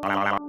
Hi.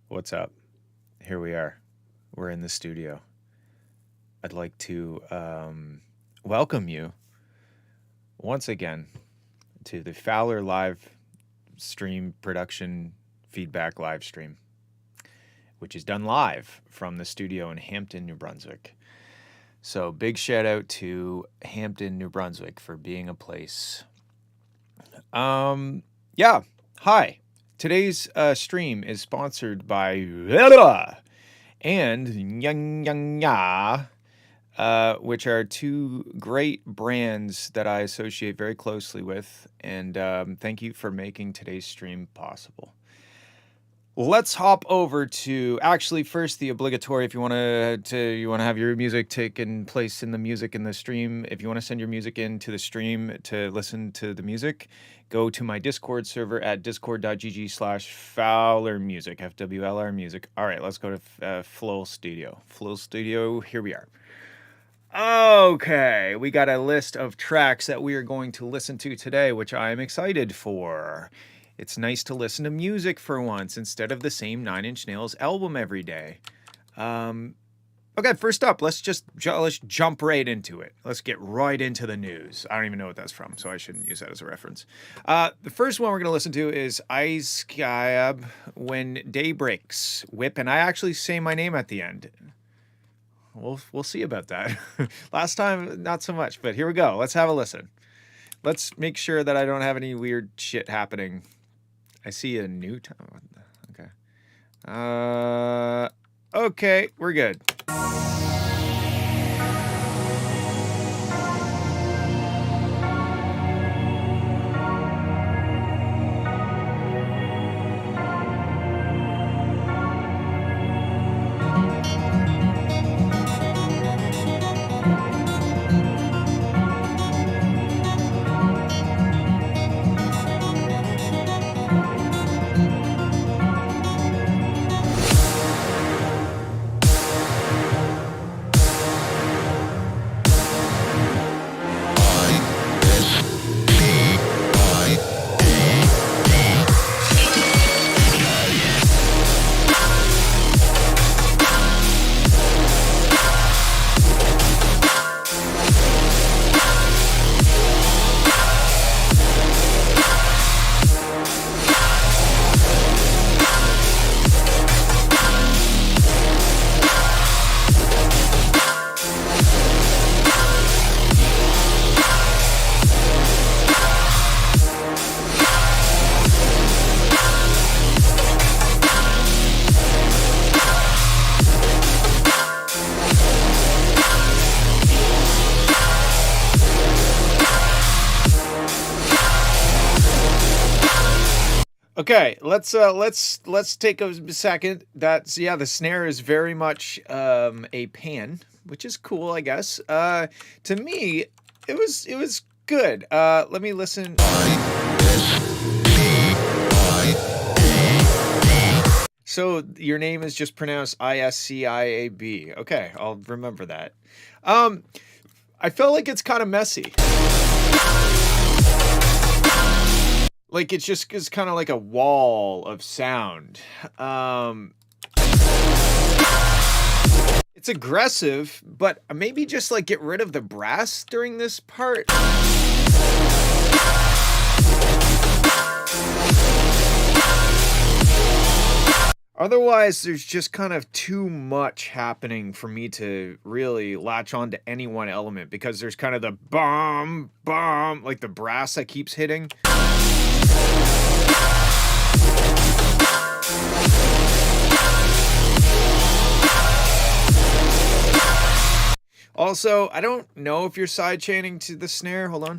What's up? Here we are. We're in the studio. I'd like to welcome you once again to the FWLR live stream production feedback live stream, which is done live from the studio in Hampton, New Brunswick. So big shout out to Hampton, New Brunswick for being a place. Yeah, hi. Today's stream is sponsored by and which are two great brands that I associate very closely with, and thank you for making today's stream possible. Let's hop over to actually first the obligatory. If you want to have your music taken place in the music in the stream, if you want to send your music into the stream to listen to the music, go to my Discord server at discord.gg/FWLR music, FWLR music. All right, let's go to Flow Studio. Flow Studio, here we are. Okay, we got a list of tracks that we are going to listen to today, which I'm excited for. It's nice to listen to music for once instead of the same Nine Inch Nails album every day. Okay, first up, let's jump right into it. Let's get right into the news. I don't even know what that's from, so I shouldn't use that as a reference. The first one we're going to listen to is Ice Skyab, When Day Breaks, Whip, and I actually say my name at the end. We'll see about that. Last time, not so much, but here we go. Let's have a listen. Let's make sure that I don't have any weird shit happening. I see a new time. Okay. Okay, we're good. Okay, let's take a second. That's the snare is very much a pan, which is cool, I guess. To me, it was good. Let me listen. So your name is just pronounced Isciab. Okay, I'll remember that. I felt like it's kind of messy. Like it's kind of like a wall of sound. It's aggressive, but maybe just like get rid of the brass during this part. Otherwise, there's just kind of too much happening for me to really latch on to any one element because there's kind of the bomb, bomb, like the brass that keeps hitting. Also, I don't know if you're sidechaining to the snare. Hold on.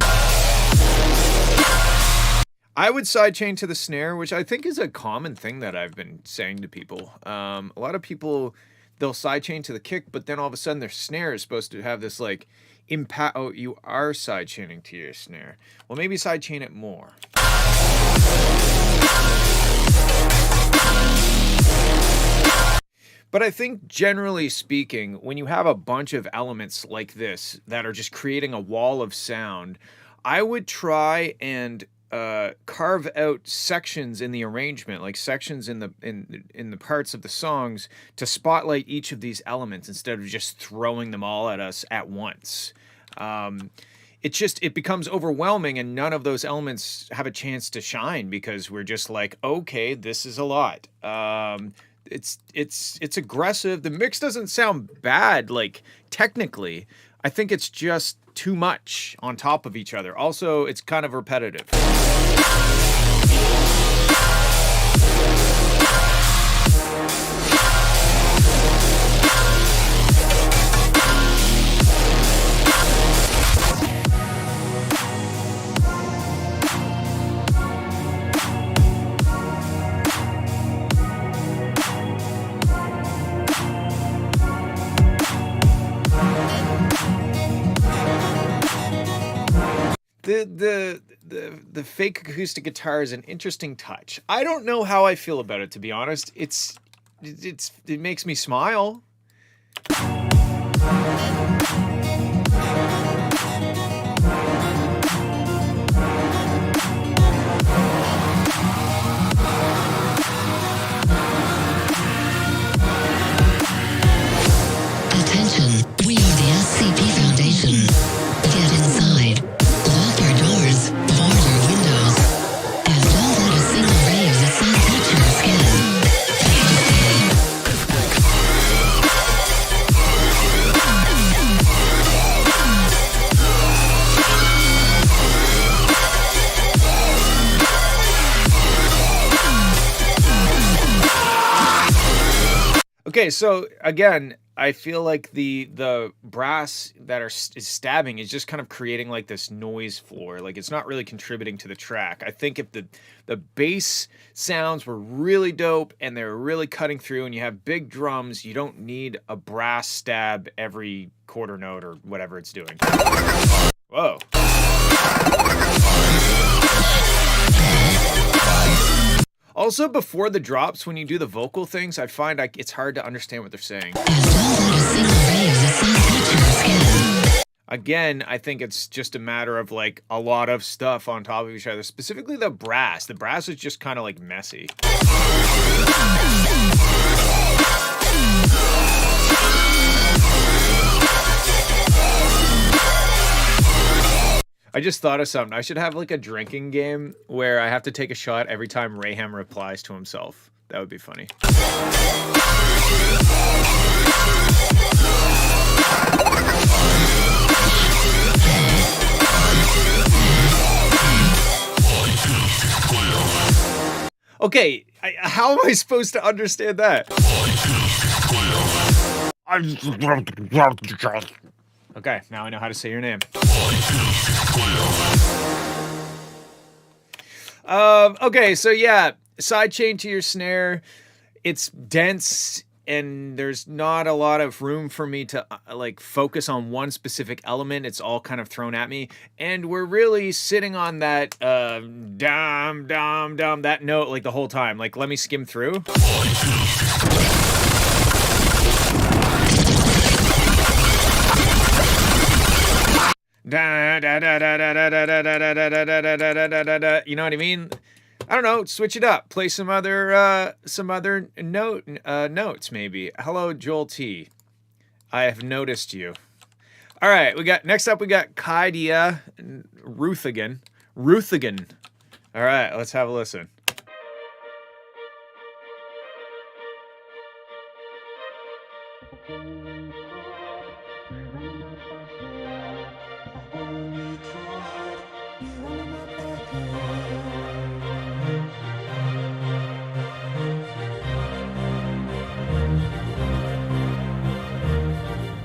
I would sidechain to the snare, which I think is a common thing that I've been saying to people. A lot of people, they'll sidechain to the kick, but then all of a sudden their snare is supposed to have this like impact. Oh, you are sidechaining to your snare. Well, maybe sidechain it more. But I think generally speaking, when you have a bunch of elements like this that are just creating a wall of sound, I would try and carve out sections in the arrangement, like sections in the parts of the songs, to spotlight each of these elements instead of just throwing them all at us at once. It becomes overwhelming, and none of those elements have a chance to shine because we're just like, okay, this is a lot. It's aggressive. The mix doesn't sound bad, like technically. I think it's just too much on top of each other. Also, it's kind of repetitive. The fake acoustic guitar is an interesting touch. I don't know how I feel about it, to be honest. It makes me smile. Attention, we are the SCP Foundation. Get inside. Lock your doors, bar your windows, and don't let a single ray of the sun touch your skin. Okay, so again, I feel like the brass that is stabbing is just kind of creating like this noise floor. Like it's not really contributing to the track. I think if the bass sounds were really dope and they're really cutting through and you have big drums, you don't need a brass stab every quarter note or whatever it's doing. Whoa. Also, before the drops, when you do the vocal things, I find it's hard to understand what they're saying. Again, I think it's just a matter of like a lot of stuff on top of each other, specifically the brass. The brass is just kind of like messy. I just thought of something. I should have like a drinking game where I have to take a shot every time Rayham replies to himself. That would be funny. Okay, how am I supposed to understand that? Okay, now I know how to say your name. Okay, so yeah, sidechain to your snare. It's dense and there's not a lot of room for me to like focus on one specific element. It's all kind of thrown at me, and we're really sitting on that dum dum dum, that note like the whole time. Like, let me skim through. You know what I mean? I don't know. Switch it up. Play some other notes maybe. Hello, Joel T. I have noticed you. All right, next up we got Kaidia Ruthigan. All right, let's have a listen.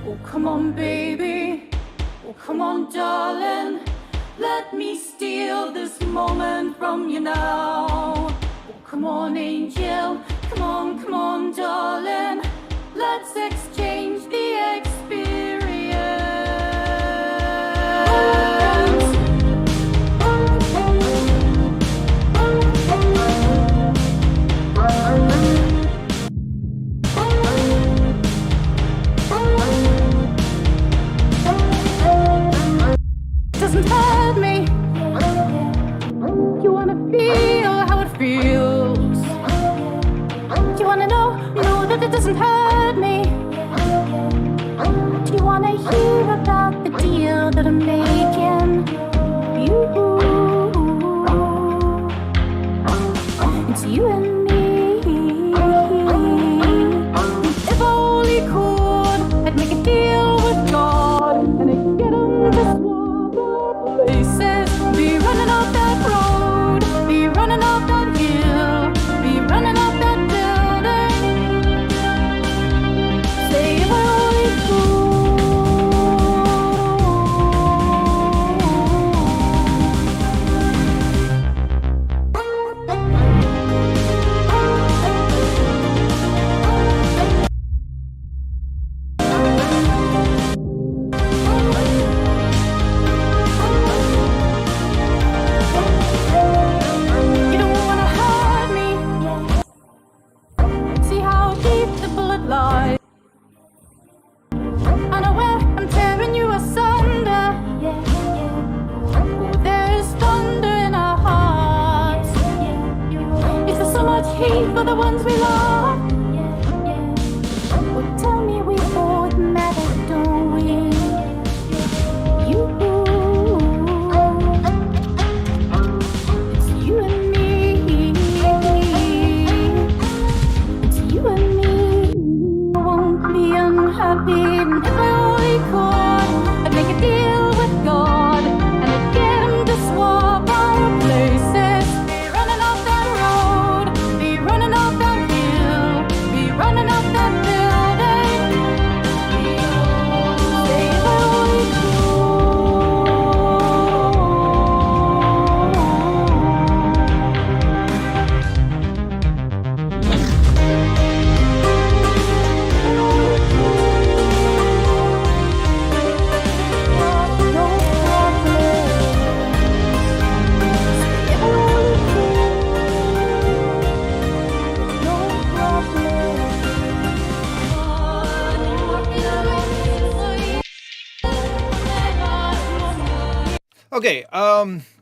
Oh, come on, baby. Oh, come on, darling. Let me steal this moment from you now. Oh, come on, angel. Come on, darling. Let's exchange the experience. Doesn't hurt me. You wanna feel how it feels. Do you wanna know that it doesn't hurt me? Do you wanna hear about the deal that I'm making? You, it's you and me. If I only could, I'd make a deal with God and I'd get him to swap places. Be running up that road, be running up that hill, be running up that building. Say if I only could. You don't wanna hurt me. See how deep the bullet lies. Unaware, I'm tearing you asunder. Oh, there's thunder in our hearts. Is there so much heat for the ones we love? Well, tell me we both matter, don't we? You, it's you and me. It's you and me. I won't be unhappy. And if I only could, I'd make a deal with God and I'd get him to swap our places. Be running up that road, be running up that hill, be running up that building. Say if I only Okay,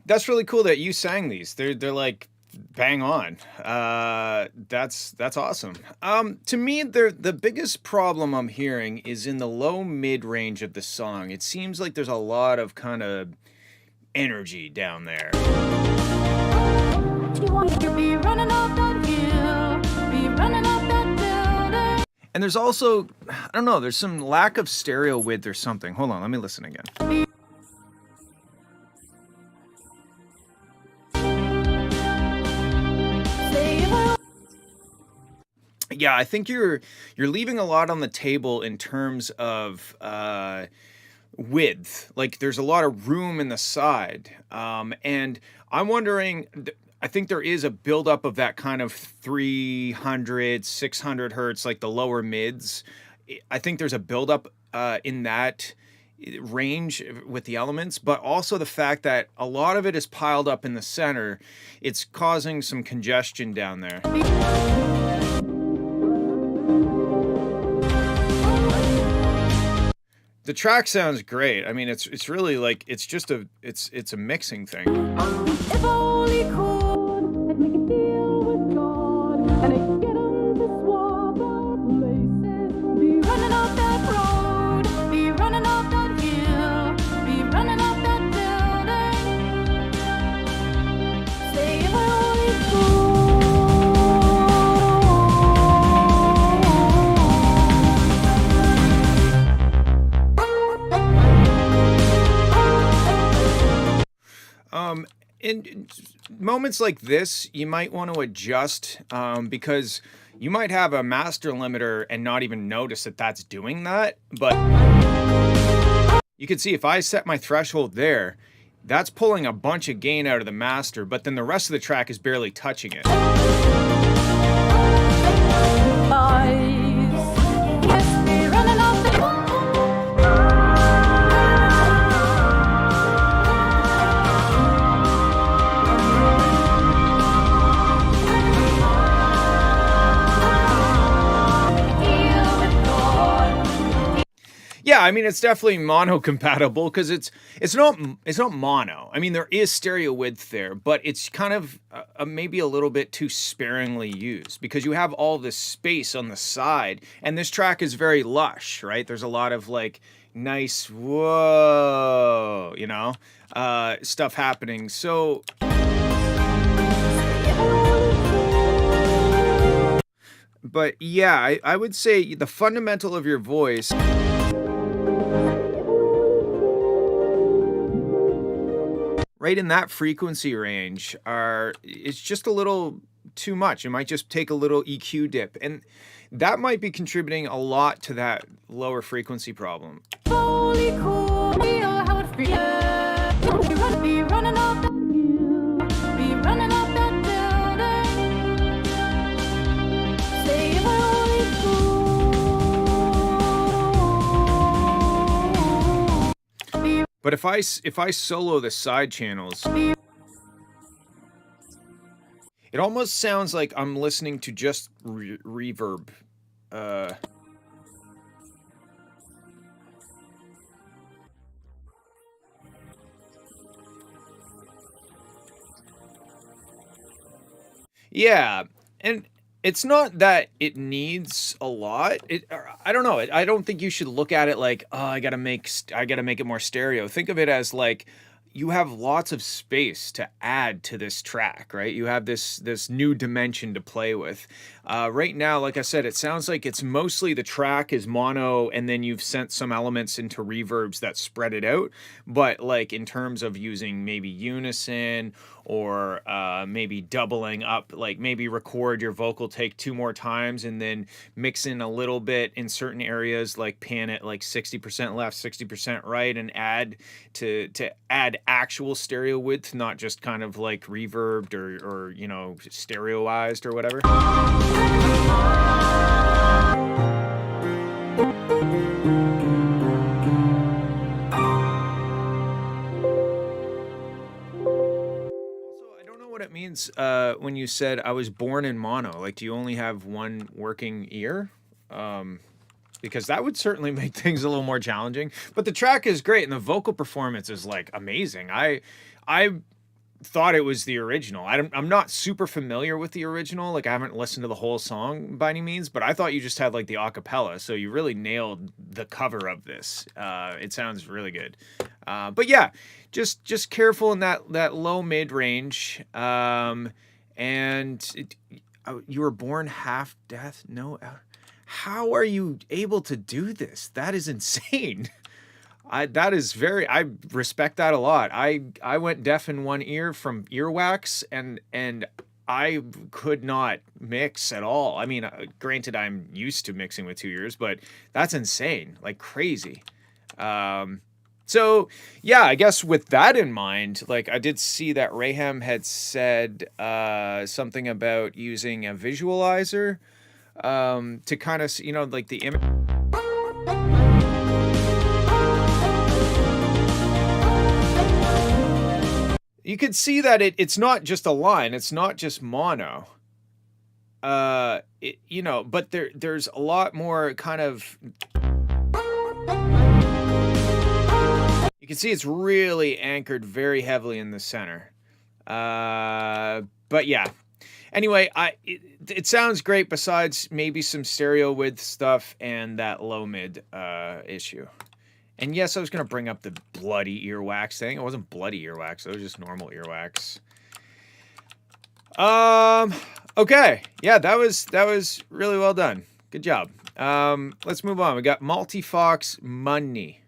that's really cool that you sang these. They're like bang on. That's awesome. To me, the biggest problem I'm hearing is in the low mid range of the song. It seems like there's a lot of kind of energy down there. Do you want to be running up that hill, be running up that building? And there's also, I don't know, there's some lack of stereo width or something. Hold on, let me listen again. Say if I Yeah, I think you're leaving a lot on the table in terms of width. Like there's a lot of room in the side, and I'm wondering. I think there is a buildup of that kind of 300, 600 hertz, like the lower mids. I think there's a buildup in that range with the elements, but also the fact that a lot of it is piled up in the center. It's causing some congestion down there. The track sounds great. I mean, it's really like it's a mixing thing. If I only could, I'd make a deal with God and I'd get him to swap our places. Be running up that road, be running up that hill, be running up that building. Say if I only could. in moments like this, you might want to adjust because you might have a master limiter and not even notice that that's doing that. But you can see if I set my threshold there, that's pulling a bunch of gain out of the master, but then the rest of the track is barely touching it. Yeah, I mean it's definitely mono compatible because it's not mono. I mean there is stereo width there, but it's kind of maybe a little bit too sparingly used because you have all this space on the side, and this track is very lush, right? There's a lot of like nice whoa, you know, stuff happening. So but yeah, I would say the fundamental of your voice right in that frequency range it's just a little too much. It might just take a little EQ dip, and that might be contributing a lot to that lower frequency problem. Holy cool, feel how it feels. Be running up that hill, be running up that building. Say holy cool. But if I solo the side channels, it almost sounds like I'm listening to just reverb. Yeah, and it's not that it needs a lot. I don't know. I don't think you should look at it like, oh, I gotta make it more stereo. Think of it as like you have lots of space to add to this track, right? You have this new dimension to play with. Right now, like I said, it sounds like it's mostly the track is mono, and then you've sent some elements into reverbs that spread it out. But like in terms of using maybe unison or maybe doubling up, like maybe record your vocal take 2 more times and then mix in a little bit in certain areas, like pan it like 60% left, 60% right, and add to add actual stereo width, not just kind of like reverbed or you know, stereoized or whatever. What it means when you said I was born in mono. Like, do you only have one working ear? Because that would certainly make things a little more challenging. But the track is great, and the vocal performance is like amazing. I thought it was the original. I'm not super familiar with the original. Like, I haven't listened to the whole song by any means, but I thought you just had like the acapella. So you really nailed the cover of this. It sounds really good. But yeah, just careful in that low mid range. You were born half deaf. No, how are you able to do this? That is insane. I respect that a lot. I went deaf in one ear from earwax, and I could not mix at all. I mean, granted, I'm used to mixing with 2 ears, but that's insane, like crazy. So yeah, I guess with that in mind, like I did see that Raham had said something about using a visualizer to kind of, you know, like the image. You could see that it's not just a line, it's not just mono. You know, but there's a lot more kind of. You can see it's really anchored very heavily in the center. But yeah. Anyway, it sounds great besides maybe some stereo width stuff and that low mid issue. And yes, I was going to bring up the bloody earwax thing. It wasn't bloody earwax. It was just normal earwax. Okay. Yeah, that was really well done. Good job. Let's move on. We got Multifox Money.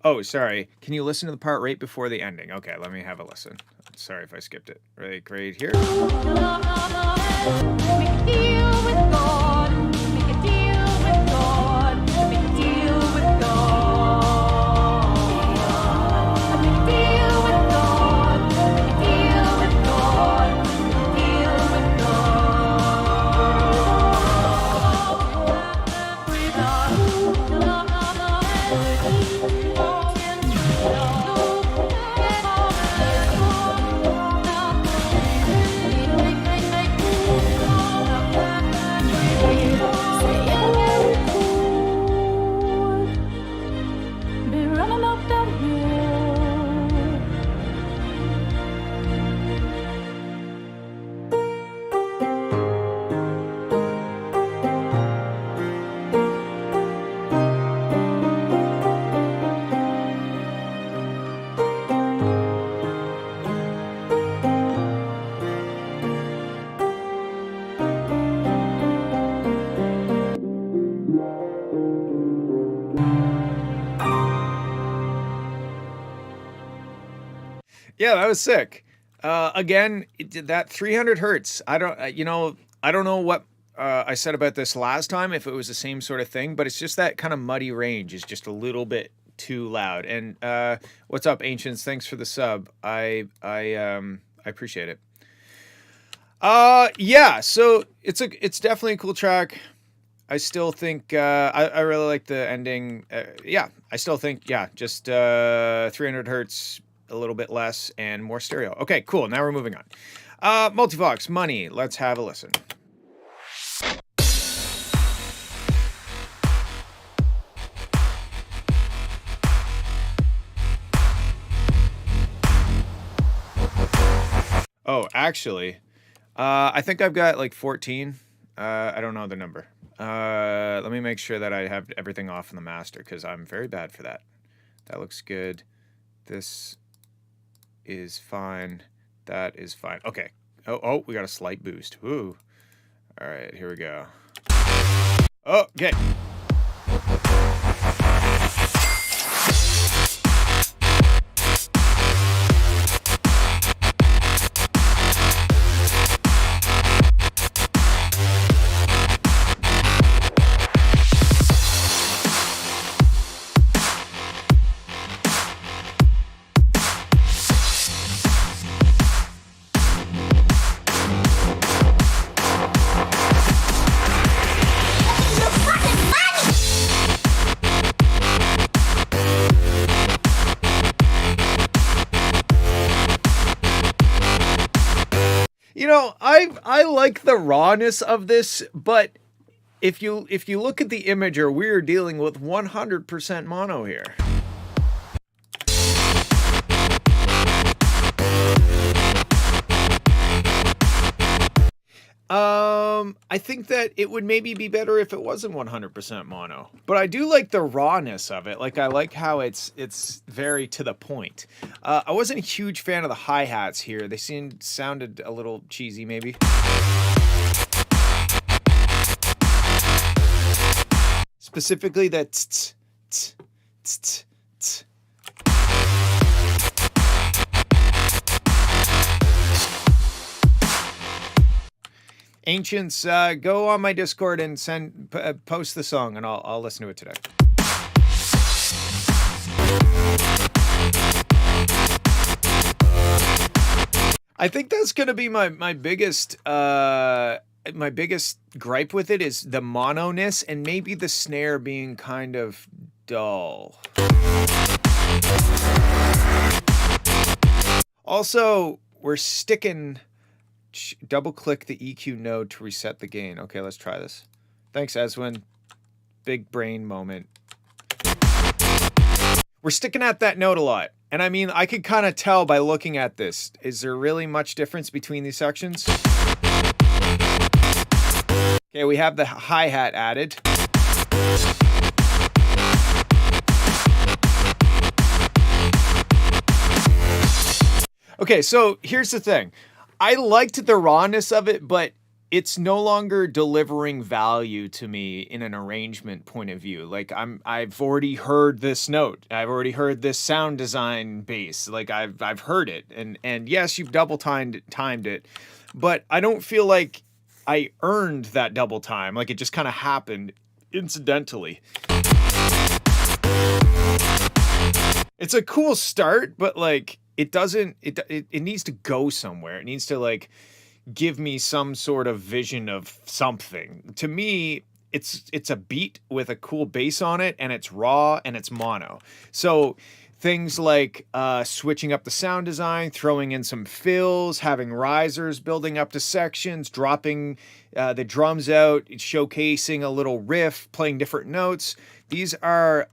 Oh, sorry. Can you listen to the part right before the ending? Okay, let me have a listen. sorry if I skipped it. Right here. Make a deal with God. Make a deal with God. Make a deal with God. Make a deal with God. Make a deal with God. Make a deal with Be running up that hill. Yeah, that was sick. Again, that 300 hertz. I don't, I don't know what I said about this last time, if it was the same sort of thing, but it's just that kind of muddy range is just a little bit too loud. And what's up, Ancients? Thanks for the sub. I appreciate it. Yeah. So it's definitely a cool track. I still think I really like the ending. Yeah, I still think just 300 hertz, a little bit less, and more stereo. Okay, cool. Now we're moving on. Multivox, Money. Let's have a listen. Oh, actually, I think I've got like 14. I don't know the number. Let me make sure that I have everything off in the master, because I'm very bad for that. That looks good. This is fine. That is fine. Okay. Oh, we got a slight boost. Woo. All right, here we go. Okay. I like the rawness of this, but if you look at the imager, we're dealing with 100% mono here. I think that it would maybe be better if it wasn't 100% mono, but I do like the rawness of it. Like, I like how it's very to the point. I wasn't a huge fan of the hi-hats here. They sounded a little cheesy, maybe. Specifically that tss, tss, tss, tss. Ancients, go on my Discord and post the song, and I'll listen to it today. I think that's gonna be my biggest gripe with it, is the mono-ness and maybe the snare being kind of dull. Also, we're sticking. Double click the EQ node to reset the gain. Okay, let's try this. Thanks, Eswin. Big brain moment. We're sticking at that note a lot. And I mean, I could kind of tell by looking at this. Is there really much difference between these sections? Okay, we have the hi-hat added. Okay, so here's the thing. I liked the rawness of it, but it's no longer delivering value to me in an arrangement point of view. Like I've already heard this note. I've already heard this sound design bass. Like I've heard it. And yes, you've double timed it, but I don't feel like I earned that double time. Like it just kind of happened incidentally. It's a cool start, but like it doesn't it needs to go somewhere. It needs to like give me some sort of vision of something. To me, it's a beat with a cool bass on it, and it's raw and it's mono. So things like switching up the sound design, throwing in some fills, having risers building up to sections, dropping the drums out, showcasing a little riff, playing different notes. These are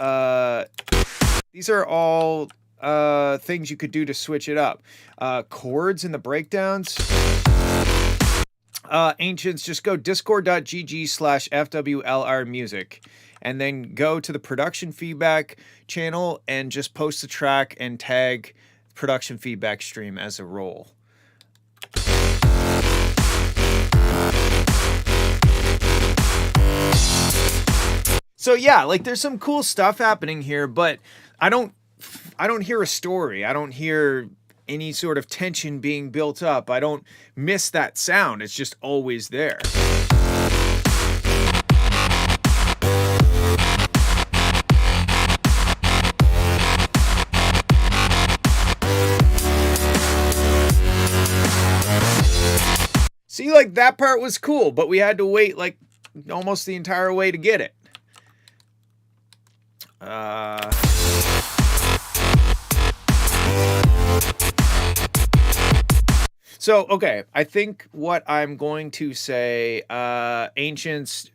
all things you could do to switch it up. Chords in the breakdowns. Ancients, just go discord.gg/FWLR music and then go to the production feedback channel and just post the track and tag production feedback stream as a role. So yeah, like there's some cool stuff happening here, but I don't hear a story. I don't hear any sort of tension being built up. I don't miss that sound. It's just always there. See, like that part was cool, but we had to wait like almost the entire way to get it. So, okay, I think what I'm going to say, Ancients,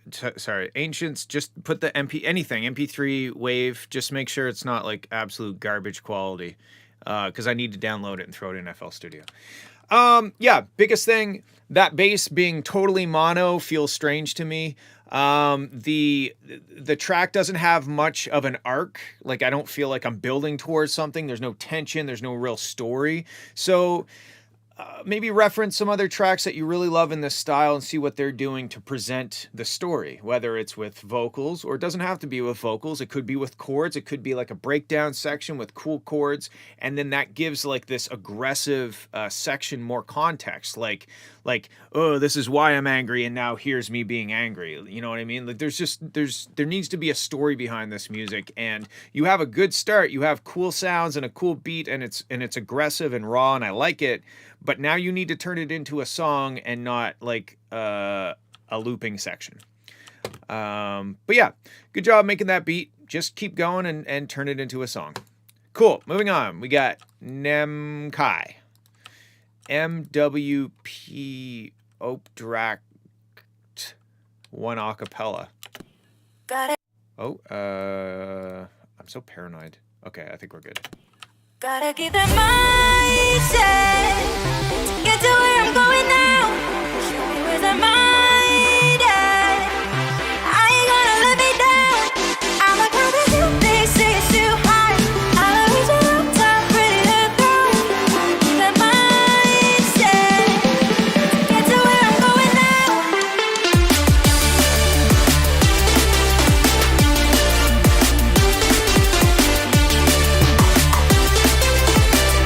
just put the MP3 wave, just make sure it's not like absolute garbage quality, because I need to download it and throw it in FL Studio. Yeah, biggest thing, that bass being totally mono feels strange to me. The track doesn't have much of an arc. Like I don't feel like I'm building towards something. There's no tension. There's no real story. So maybe reference some other tracks that you really love in this style and see what they're doing to present the story, whether it's with vocals or it doesn't have to be with vocals. It could be with chords. It could be like a breakdown section with cool chords. And then that gives like this aggressive section more context. Like, oh, this is why I'm angry. And now here's me being angry. You know what I mean? Like there needs to be a story behind this music, and you have a good start. You have cool sounds and a cool beat, and it's aggressive and raw, and I like it. But now you need to turn it into a song and not like a looping section. But yeah, good job making that beat. Just keep going and turn it into a song. Cool. Moving on. We got Nemkai. MWP Opdract 1 acapella. Got it. Oh, I'm so paranoid. Okay, I think we're good. Gotta keep that mindset to get to where I'm going now. Show me where's that mind at. I ain't gonna let me down. I'm a girl that you they say it's too high. I'll reach it up top, ready to go. Keep that mindset to get to where I'm going now.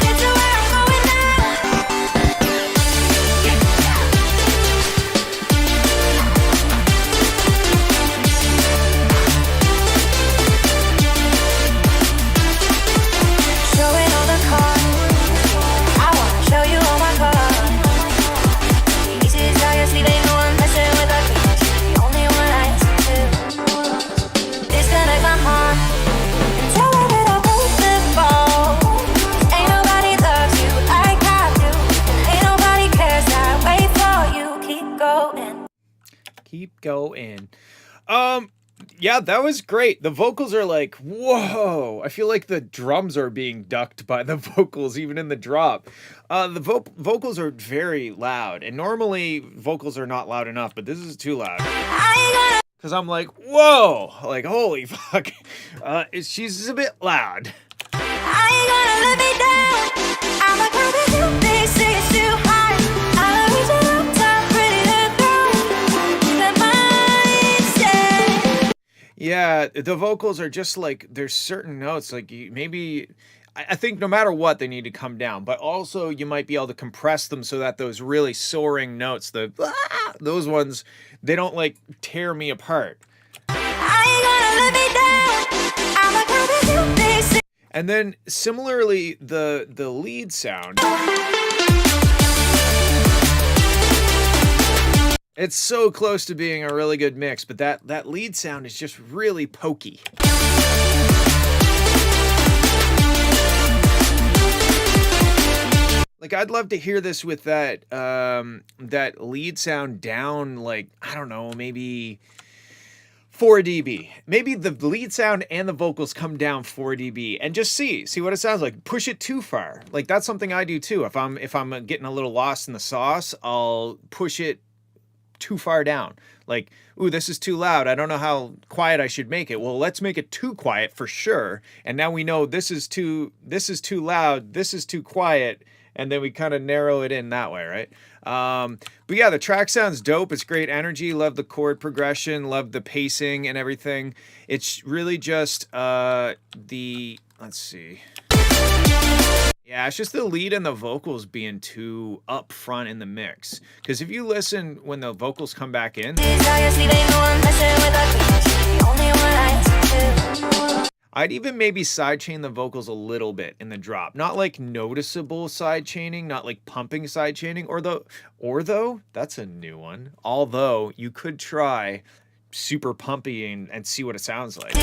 Get to where I'm going showing all the cards. I wanna show you all my cards. Easy to tell you, sleep ain't no one messing with our keys. The only one I listen to. Disconnect my heart and tell her that I'll break the fall. Ain't nobody loves you like I do, and ain't nobody cares. I wait for you. Keep going. Keep going. Yeah, that was great. The vocals are like, whoa. I feel like the drums are being ducked by the vocals, even in the drop. The vocals are very loud, and normally vocals are not loud enough, but this is too loud. I ain't gonna. Because I'm like, whoa, like, holy fuck. She's a bit loud. I ain't gonna let me down. I'm a girl that you they say it's too high. I'll reach it up top, ready to go. Yeah, the vocals are just like there's certain notes like maybe I think no matter what they need to come down, but also you might be able to compress them so that those really soaring notes, those ones, they don't like tear me apart. And then similarly, the lead sound. It's so close to being a really good mix, but that lead sound is just really pokey. Like I'd love to hear this with that that lead sound down like I don't know, maybe 4 dB. Maybe the lead sound and the vocals come down 4 dB and just see what it sounds like. Push it too far. Like that's something I do too. If I'm getting a little lost in the sauce, I'll push it too far down. Like, ooh, this is too loud. I don't know how quiet I should make it. Well, let's make it too quiet for sure. And now we know this is too loud, this is too quiet, and then we kind of narrow it in that way, right? But yeah, the track sounds dope. It's great energy. Love the chord progression. Love the pacing and everything. It's really just let's see. Yeah, it's just the lead and the vocals being too up front in the mix. Because if you listen when the vocals come back in, I'd even maybe sidechain the vocals a little bit in the drop. Not like noticeable sidechaining, not like pumping sidechaining, or though, that's a new one. Although you could try super pumpy and see what it sounds like.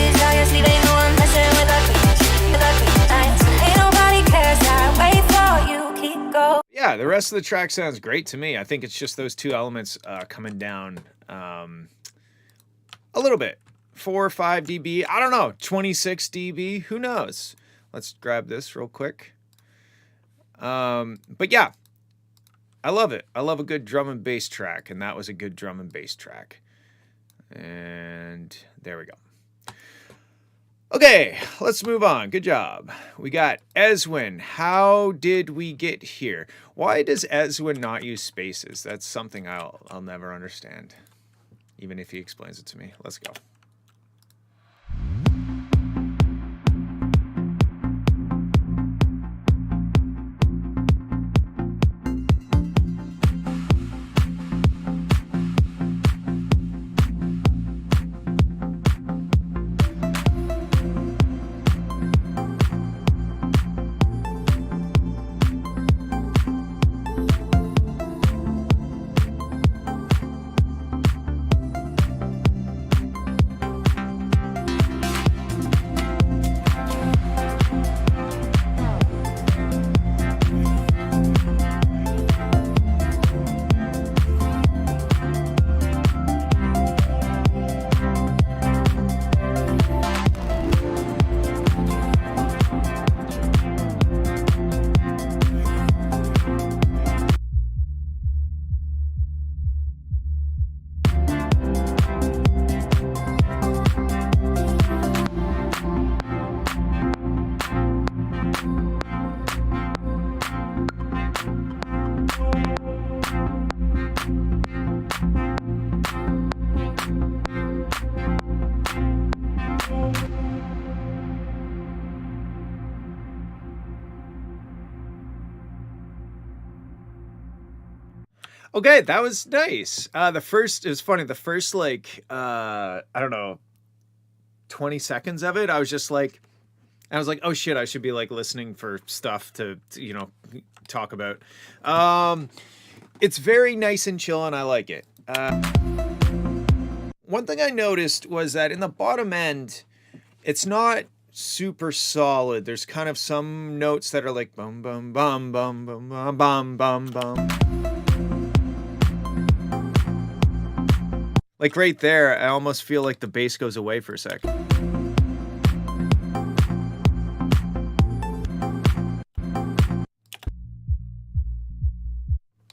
Yeah, the rest of the track sounds great to me. I think it's just those two elements coming down a little bit. 4 or 5 dB, I don't know, 26 dB, who knows? Let's grab this real quick. But yeah, I love it. I love a good drum and bass track, and that was a good drum and bass track. And there we go. Okay, let's move on. Good job. We got Eswin. How did we get here? Why does Eswin not use spaces? That's something I'll never understand, even if he explains it to me. Let's go. Okay, that was nice. It was funny. The first like I don't know, 20 seconds of it, I was like, oh shit, I should be like listening for stuff to talk about. It's very nice and chill, and I like it. One thing I noticed was that in the bottom end, it's not super solid. There's kind of some notes that are like bum bum bum bum bum bum bum bum bum. Like right there, I almost feel like the bass goes away for a sec.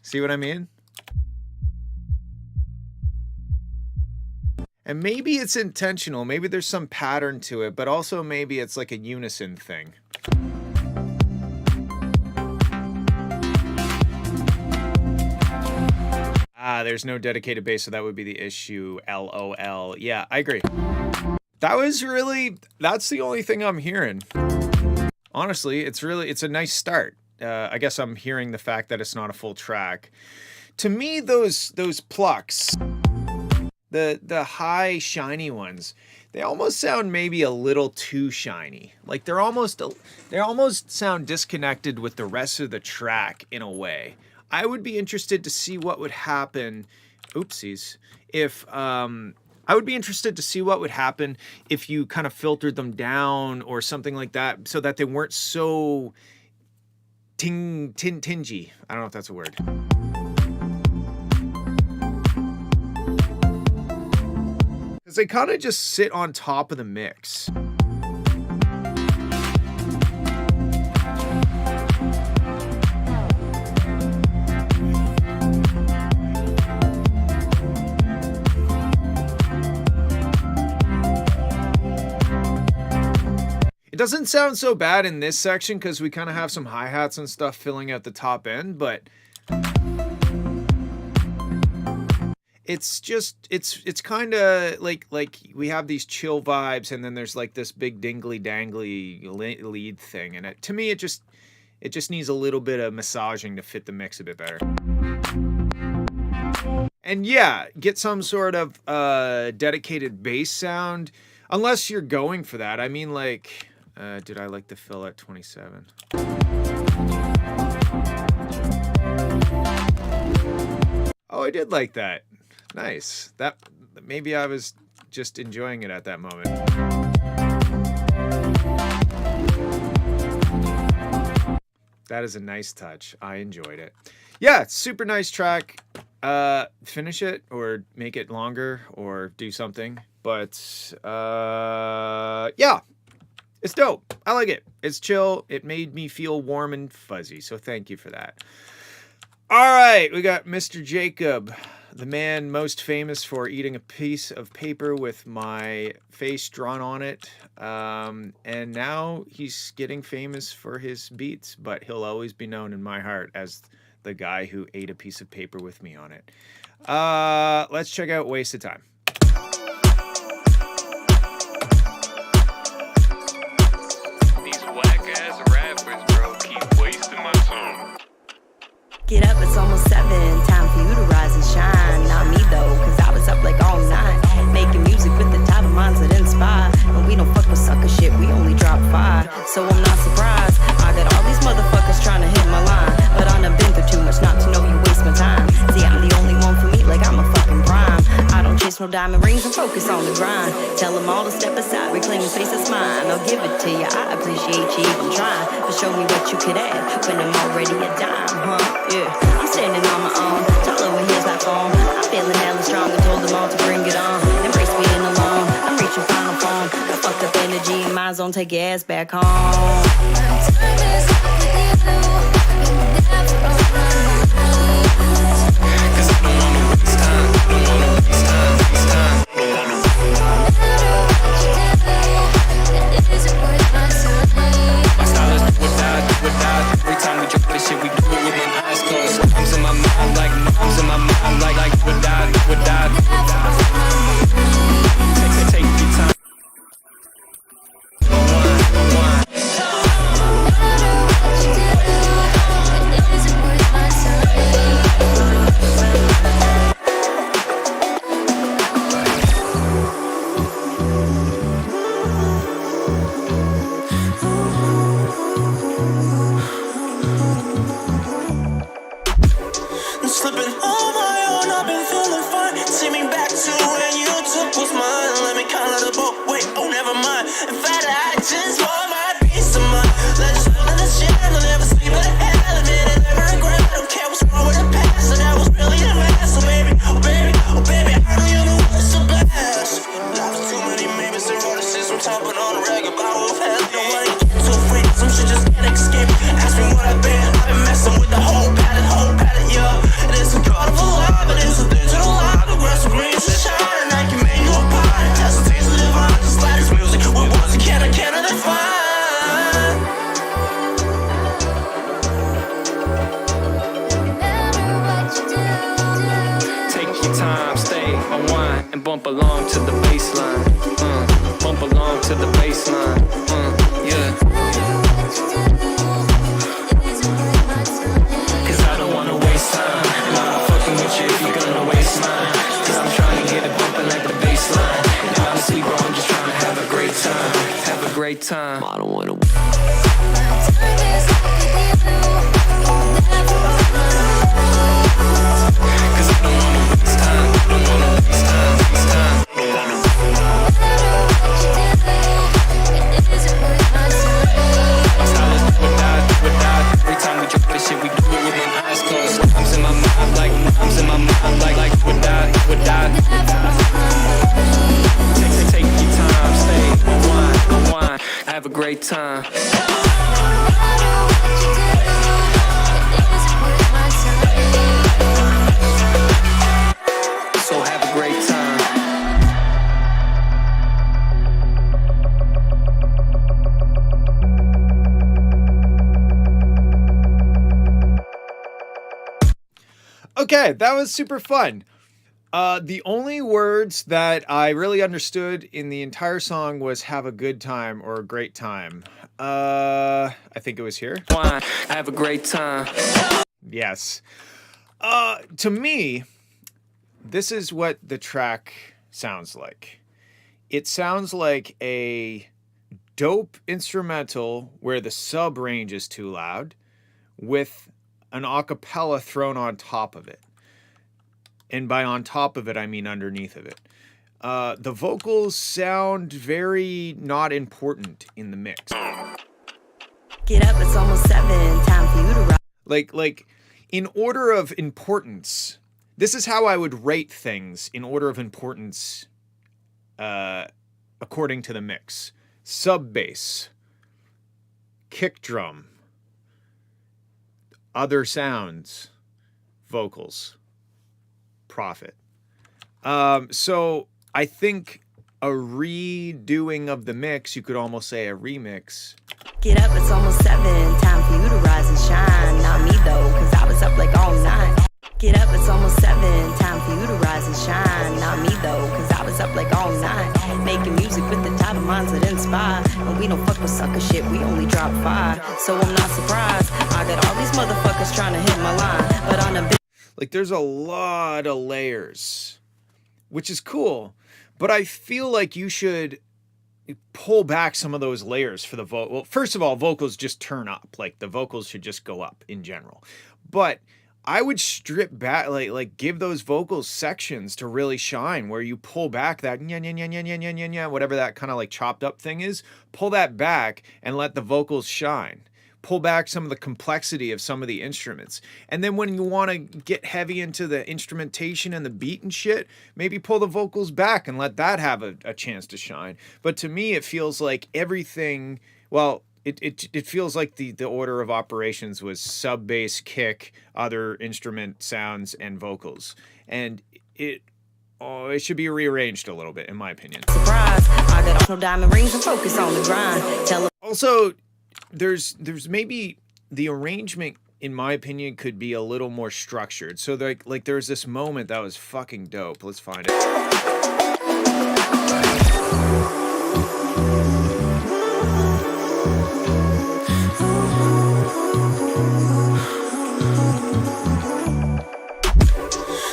See what I mean? And maybe it's intentional, maybe there's some pattern to it, but also maybe it's like a unison thing. There's no dedicated bass, so that would be the issue. LOL. Yeah, I agree. That's the only thing I'm hearing. Honestly, it's a nice start. I guess I'm hearing the fact that it's not a full track. To me, those plucks, the high shiny ones, they almost sound maybe a little too shiny. Like they almost sound disconnected with the rest of the track in a way. I would be interested to see what would happen. Oopsies. I would be interested to see what would happen if you kind of filtered them down or something like that, so that they weren't so tingy. I don't know if that's a word. Because they kind of just sit on top of the mix. It doesn't sound so bad in this section because we kind of have some hi-hats and stuff filling out the top end, but it's kind of like we have these chill vibes, and then there's like this big dingly dangly lead thing, and to me it just needs a little bit of massaging to fit the mix a bit better. And yeah, get some sort of dedicated bass sound, unless you're going for that. I mean, like, did I like the fill at 27? Oh, I did like that. Nice. That maybe I was just enjoying it at that moment. That is a nice touch. I enjoyed it. Yeah, super nice track. Finish it or make it longer or do something. But yeah, it's dope. I like it. It's chill. It made me feel warm and fuzzy. So thank you for that. All right, we got Mr. Jacob, the man most famous for eating a piece of paper with my face drawn on it. And now he's getting famous for his beats, but he'll always be known in my heart as the guy who ate a piece of paper with me on it. Let's check out Waste of Time. These whack-ass rappers, bro, keep wasting my time. Get up, it's almost 7. Time for you to rise and shine. Not me though, cause I was up like all night, making music with the type of minds that inspire. And we don't fuck with sucker shit, we only drop 5. So I'm not surprised, I got all these motherfuckers trying to hit my line. But I done been through too much not to know you waste my time. See, I'm the only one for me, like I'm a fucking prime. I don't chase no diamond rings and focus on the grind. Tell them all to step aside, reclaim space that's mine. I'll give it to you, I appreciate you even trying. But show me what you could add when I'm already a dime, huh? Yeah, I'm standing on my own, all over here's my phone. I'm feeling hella strong and told them all to bring it on. Embrace being alone, I'm reaching final form. I fucked up energy in my zone, take your ass back home. Time is up with you, never on my mind. Cause I don't wanna waste time, don't wanna waste time, waste time, don't wanna. No matter what you do, it isn't worth my time. My style is without. Every time we drop this shit, we do it with my eyes closed. Moms in my mind, like moms in my mind, like without. Take your time. I'm slipping on my own, I've been feeling fine. See me back to when you took what's mine. Let me call it a boat, wait, oh never mind. In fact, I just want my peace of mind. Let's let us share, I'll never sleep but hell. Admit it, never regret, I don't care what's wrong with the past. So that was really a mess, so baby, oh baby, oh baby, I know you're the one to blast. Life is too many maybes and rotices. I'm topping on a rag about who've had nobody get so free. Some shit just can't escape. Ask me what I've been messing with the whole palette, yeah. It is a colorful life, it is a digital life. The grass is green, so shine, and I can make you a pie. That's the taste of divine, just like this music. What was it, can I define? Take your time, stay, unwind, and bump along to the baseline. Bump time. I don't wanna. Cause I don't wanna waste time. I don't wanna waste time. Waste time. Don't wanna. Every time we drop this shit, we do it with my eyes closed. Moms in my mind, like moms in my mind, like would die. Take your time, stay, rewind, have a great time. So have a great time. Okay, that was super fun. The only words that I really understood in the entire song was "have a good time" or "a great time." I think it was here. Wine, have a great time. Yes. To me, this is what the track sounds like. It sounds like a dope instrumental where the sub range is too loud with an acapella thrown on top of it. And by on top of it, I mean underneath of it. The vocals sound very not important in the mix. Get up, it's almost 7. Time for you to rock. Like in order of importance, this is how I would rate things in order of importance according to the mix. Sub bass, kick drum, other sounds, vocals, profit. So I think a redoing of the mix, you could almost say a remix. Get up, it's almost 7. Time for you to rise and shine. Not me though, cause I was up like all night. Get up, it's almost 7. Time for you to rise and shine. Not me though, cause I was up like all night. Making music with the type of minds that inspire. And we don't fuck with sucker shit, we only drop 5. So I'm not surprised. I got all these motherfuckers trying to hit my line. But on a Like there's a lot of layers, which is cool. But I feel like you should pull back some of those layers for the vocal. Well, first of all, vocals just turn up. Like the vocals should just go up in general. But I would strip back, like give those vocals sections to really shine, where you pull back that whatever that kind of like chopped up thing is. Pull that back and let the vocals shine. Pull back some of the complexity of some of the instruments. And then when you want to get heavy into the instrumentation and the beat and shit, maybe pull the vocals back and let that have a chance to shine. But to me, it feels like everything, well, it feels like the order of operations was sub bass, kick, other instrument sounds, and vocals. And it should be rearranged a little bit, in my opinion. surprise, I got no diamond rings and focus on the grind. Tell Also, there's maybe the arrangement, in my opinion, could be a little more structured. So like there's this moment that was fucking dope. Let's find it.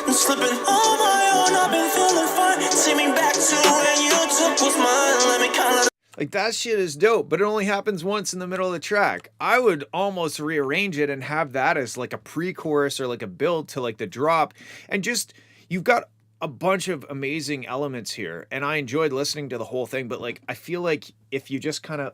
I'm slipping on my own, I've been feeling fine. Take me back to when you took what's mine. Let me call it. Like that shit is dope, but it only happens once in the middle of the track. I would almost rearrange it and have that as like a pre-chorus or like a build to like the drop. And just, you've got a bunch of amazing elements here, and I enjoyed listening to the whole thing, but like I feel like if you just kind of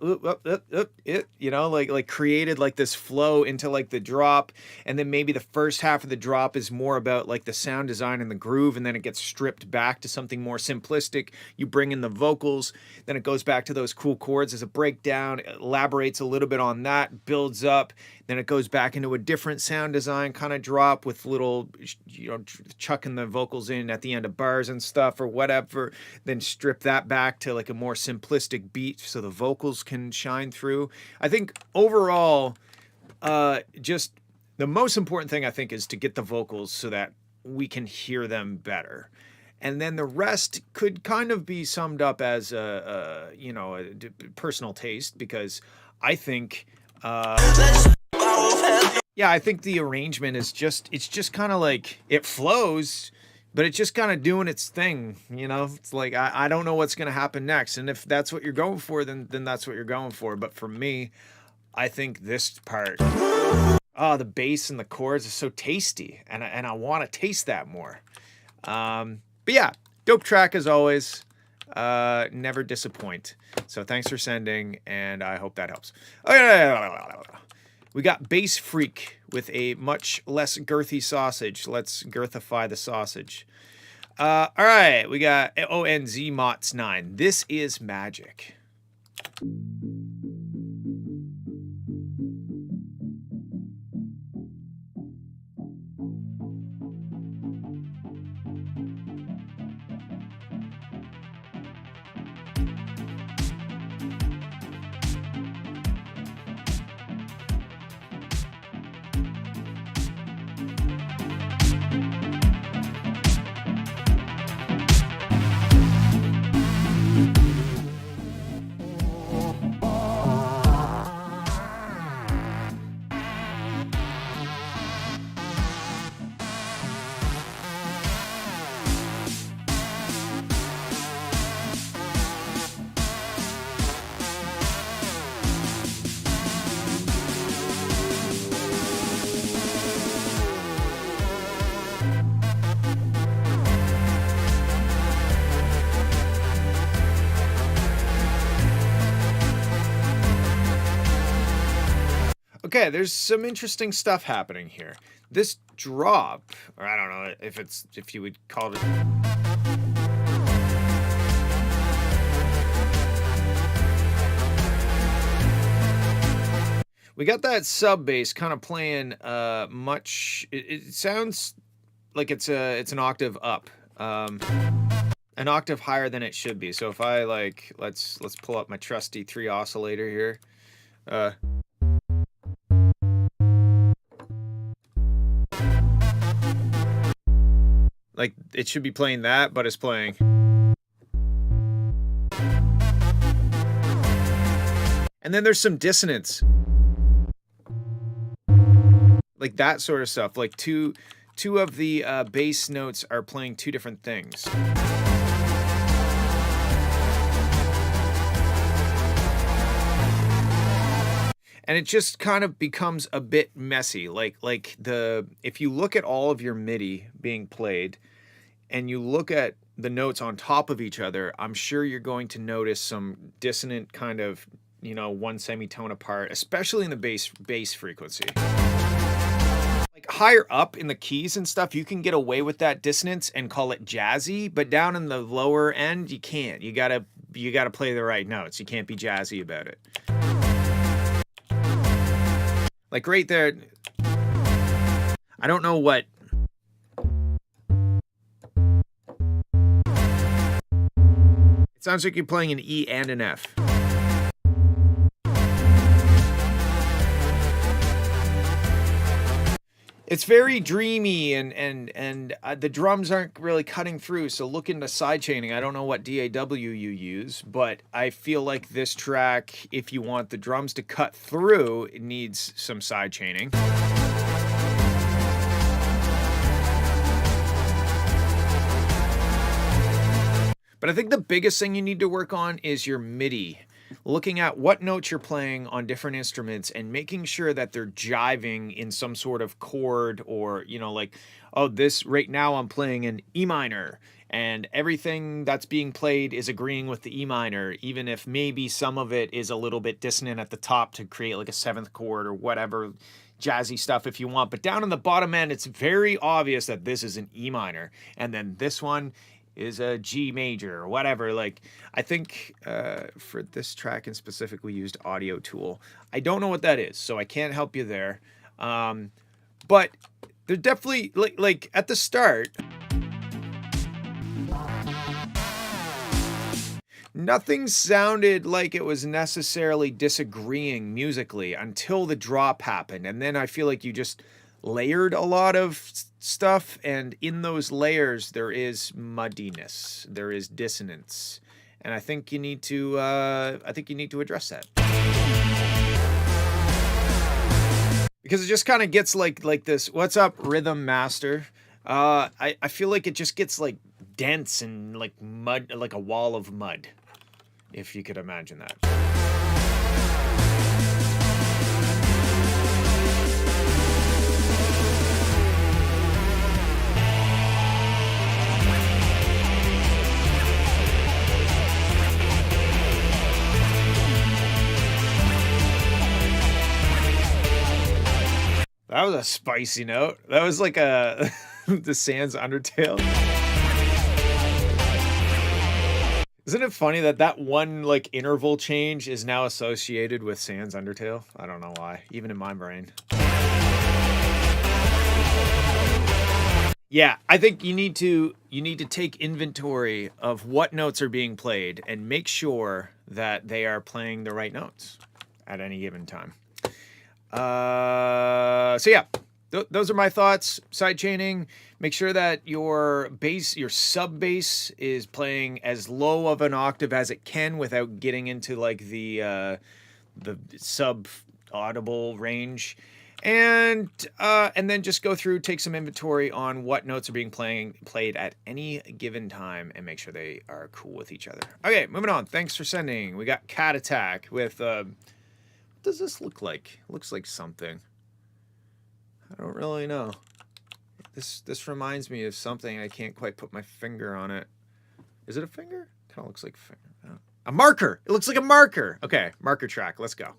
you know, like created like this flow into like the drop, and then maybe the first half of the drop is more about like the sound design and the groove, and then it gets stripped back to something more simplistic. You bring in the vocals, then it goes back to those cool chords as a breakdown, elaborates a little bit on that, builds up, then it goes back into a different sound design kind of drop with little, you know, chucking the vocals in at the end of bars and stuff or whatever, then strip that back to like a more simplistic beat so the vocals can shine through. I think overall, just the most important thing I think is to get the vocals so that we can hear them better. And then the rest could kind of be summed up as a personal taste, because I think, yeah, I think the arrangement is just, it's just kind of like, it flows, but it's just kind of doing its thing, you know. It's like I don't know what's going to happen next, and if that's what you're going for, then that's what you're going for. But for me, I think this part, oh, the bass and the chords are so tasty, and I want to taste that more. But yeah, dope track as always. Never disappoint. So thanks for sending, and I hope that helps. We got Bass Freak with a much less girthy sausage. Let's girthify the sausage. All right, we got ONZ Mots 9. This is magic. Okay, there's some interesting stuff happening here. This drop, or I don't know if you would call it. We got that sub bass kind of playing much. It sounds like it's an octave up, an octave higher than it should be. So if I like, let's pull up my trusty 3 oscillator here. Like it should be playing that, but it's playing. And then there's some dissonance. Like that sort of stuff. Like two of the bass notes are playing 2 different things. And it just kind of becomes a bit messy. If you look at all of your MIDI being played and you look at the notes on top of each other, I'm sure you're going to notice some dissonant kind of, you know, 1 semitone apart, especially in the bass frequency. Like higher up in the keys and stuff, you can get away with that dissonance and call it jazzy, but down in the lower end, you can't. You gotta play the right notes. You can't be jazzy about it. Like right there, I don't know what. It sounds like you're playing an E and an F. It's very dreamy and the drums aren't really cutting through. So look into sidechaining. I don't know what DAW you use, but I feel like this track, if you want the drums to cut through, it needs some sidechaining. But I think the biggest thing you need to work on is your MIDI. Looking at what notes you're playing on different instruments and making sure that they're jiving in some sort of chord, or, you know, like, oh, this right now I'm playing an E minor and everything that's being played is agreeing with the E minor, even if maybe some of it is a little bit dissonant at the top to create like a 7th chord or whatever jazzy stuff if you want. But down in the bottom end, it's very obvious that this is an E minor. And then this one is a G major or whatever. Like, I think for this track in specific, we used Audio Tool. I don't know what that is, so I can't help you there. But they're definitely like at the start, nothing sounded like it was necessarily disagreeing musically until the drop happened. And then I feel like you just layered a lot of stuff, and in those layers there is muddiness, there is dissonance, and I think you need to address that, because it just kind of gets like this. What's up, Rhythm Master? I feel like it just gets like dense and like mud, like a wall of mud, if you could imagine that. That was a spicy note. That was like a the Sans Undertale. Isn't it funny that that one like interval change is now associated with Sans Undertale? I don't know why, even in my brain. Yeah, I think you need to take inventory of what notes are being played and make sure that they are playing the right notes at any given time. So yeah, those are my thoughts. Side chaining, make sure that your bass, your sub bass is playing as low of an octave as it can without getting into like the sub audible range. And then just go through, take some inventory on what notes are being played at any given time and make sure they are cool with each other. Okay, moving on. Thanks for sending. We got Cat Attack with what does this look like? It looks like something. I don't really know. This reminds me of something. I can't quite put my finger on it. Is it a finger? Kind of looks like a finger. A marker. It looks like a marker. Okay, marker track. Let's go.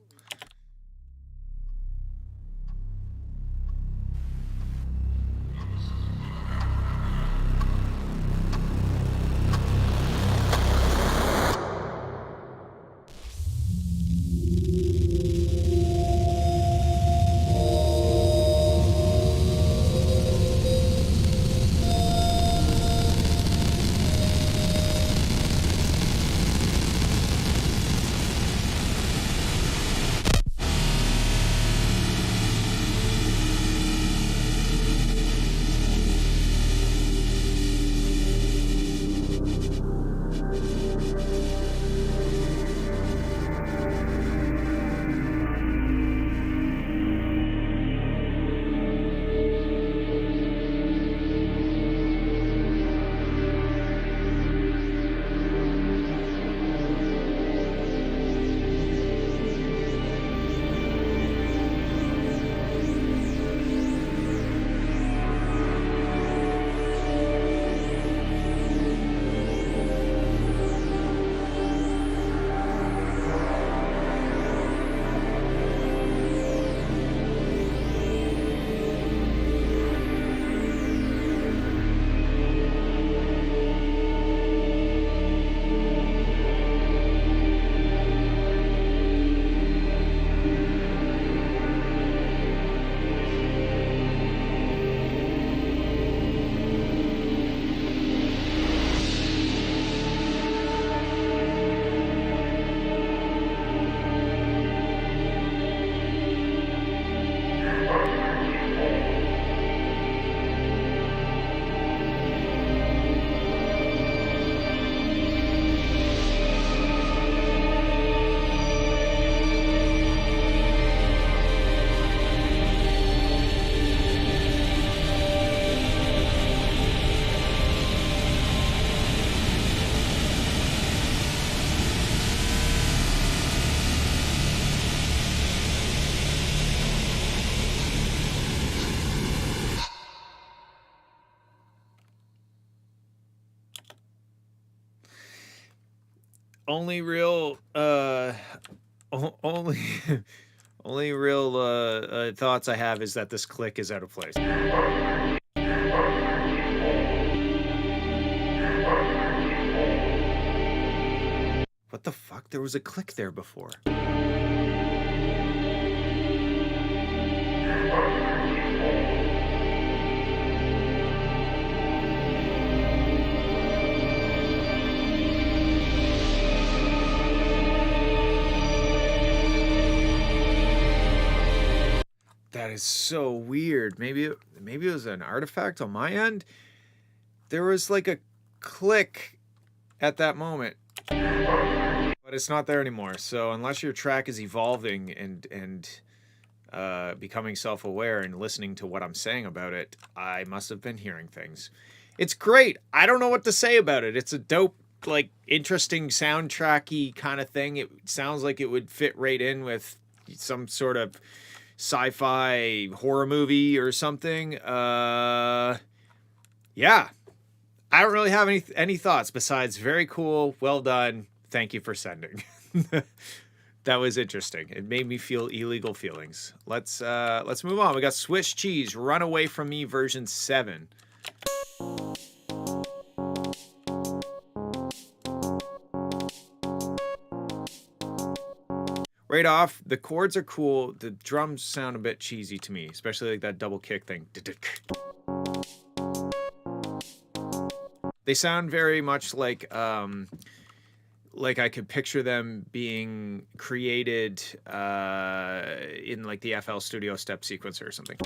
Only real only only real thoughts I have is that this click is out of place. What the fuck? There was a click there before. That is so weird. Maybe it was an artifact on my end. There was like a click at that moment, but it's not there anymore. So unless your track is evolving and becoming self-aware and listening to what I'm saying about it, I must have been hearing things. It's great. I don't know what to say about it. It's a dope, like, interesting soundtracky kind of thing. It sounds like it would fit right in with some sort of sci-fi horror movie or something. Yeah. I don't really have any thoughts besides very cool, well done, thank you for sending. That was interesting. It made me feel illegal feelings. Let's move on. We got Swiss Cheese, Run Away From Me version 7. Right off, the chords are cool. The drums sound a bit cheesy to me, especially like that double kick thing. They sound very much like I could picture them being created in like the FL Studio step sequencer or something.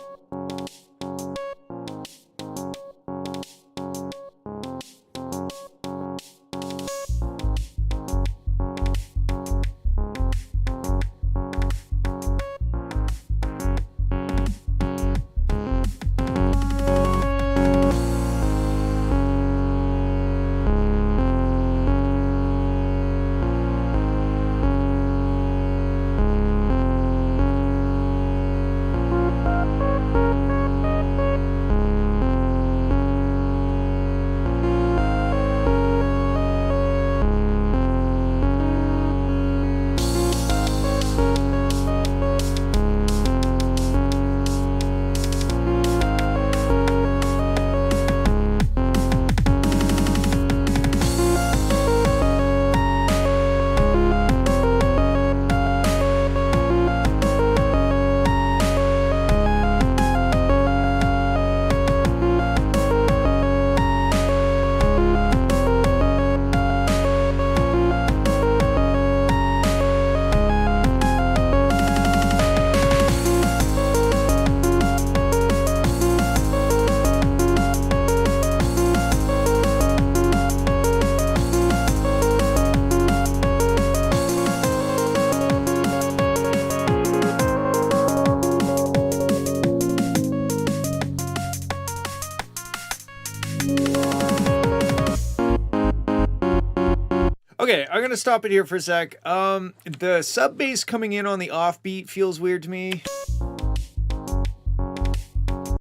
Okay, I'm gonna stop it here for a sec. The sub bass coming in on the offbeat feels weird to me.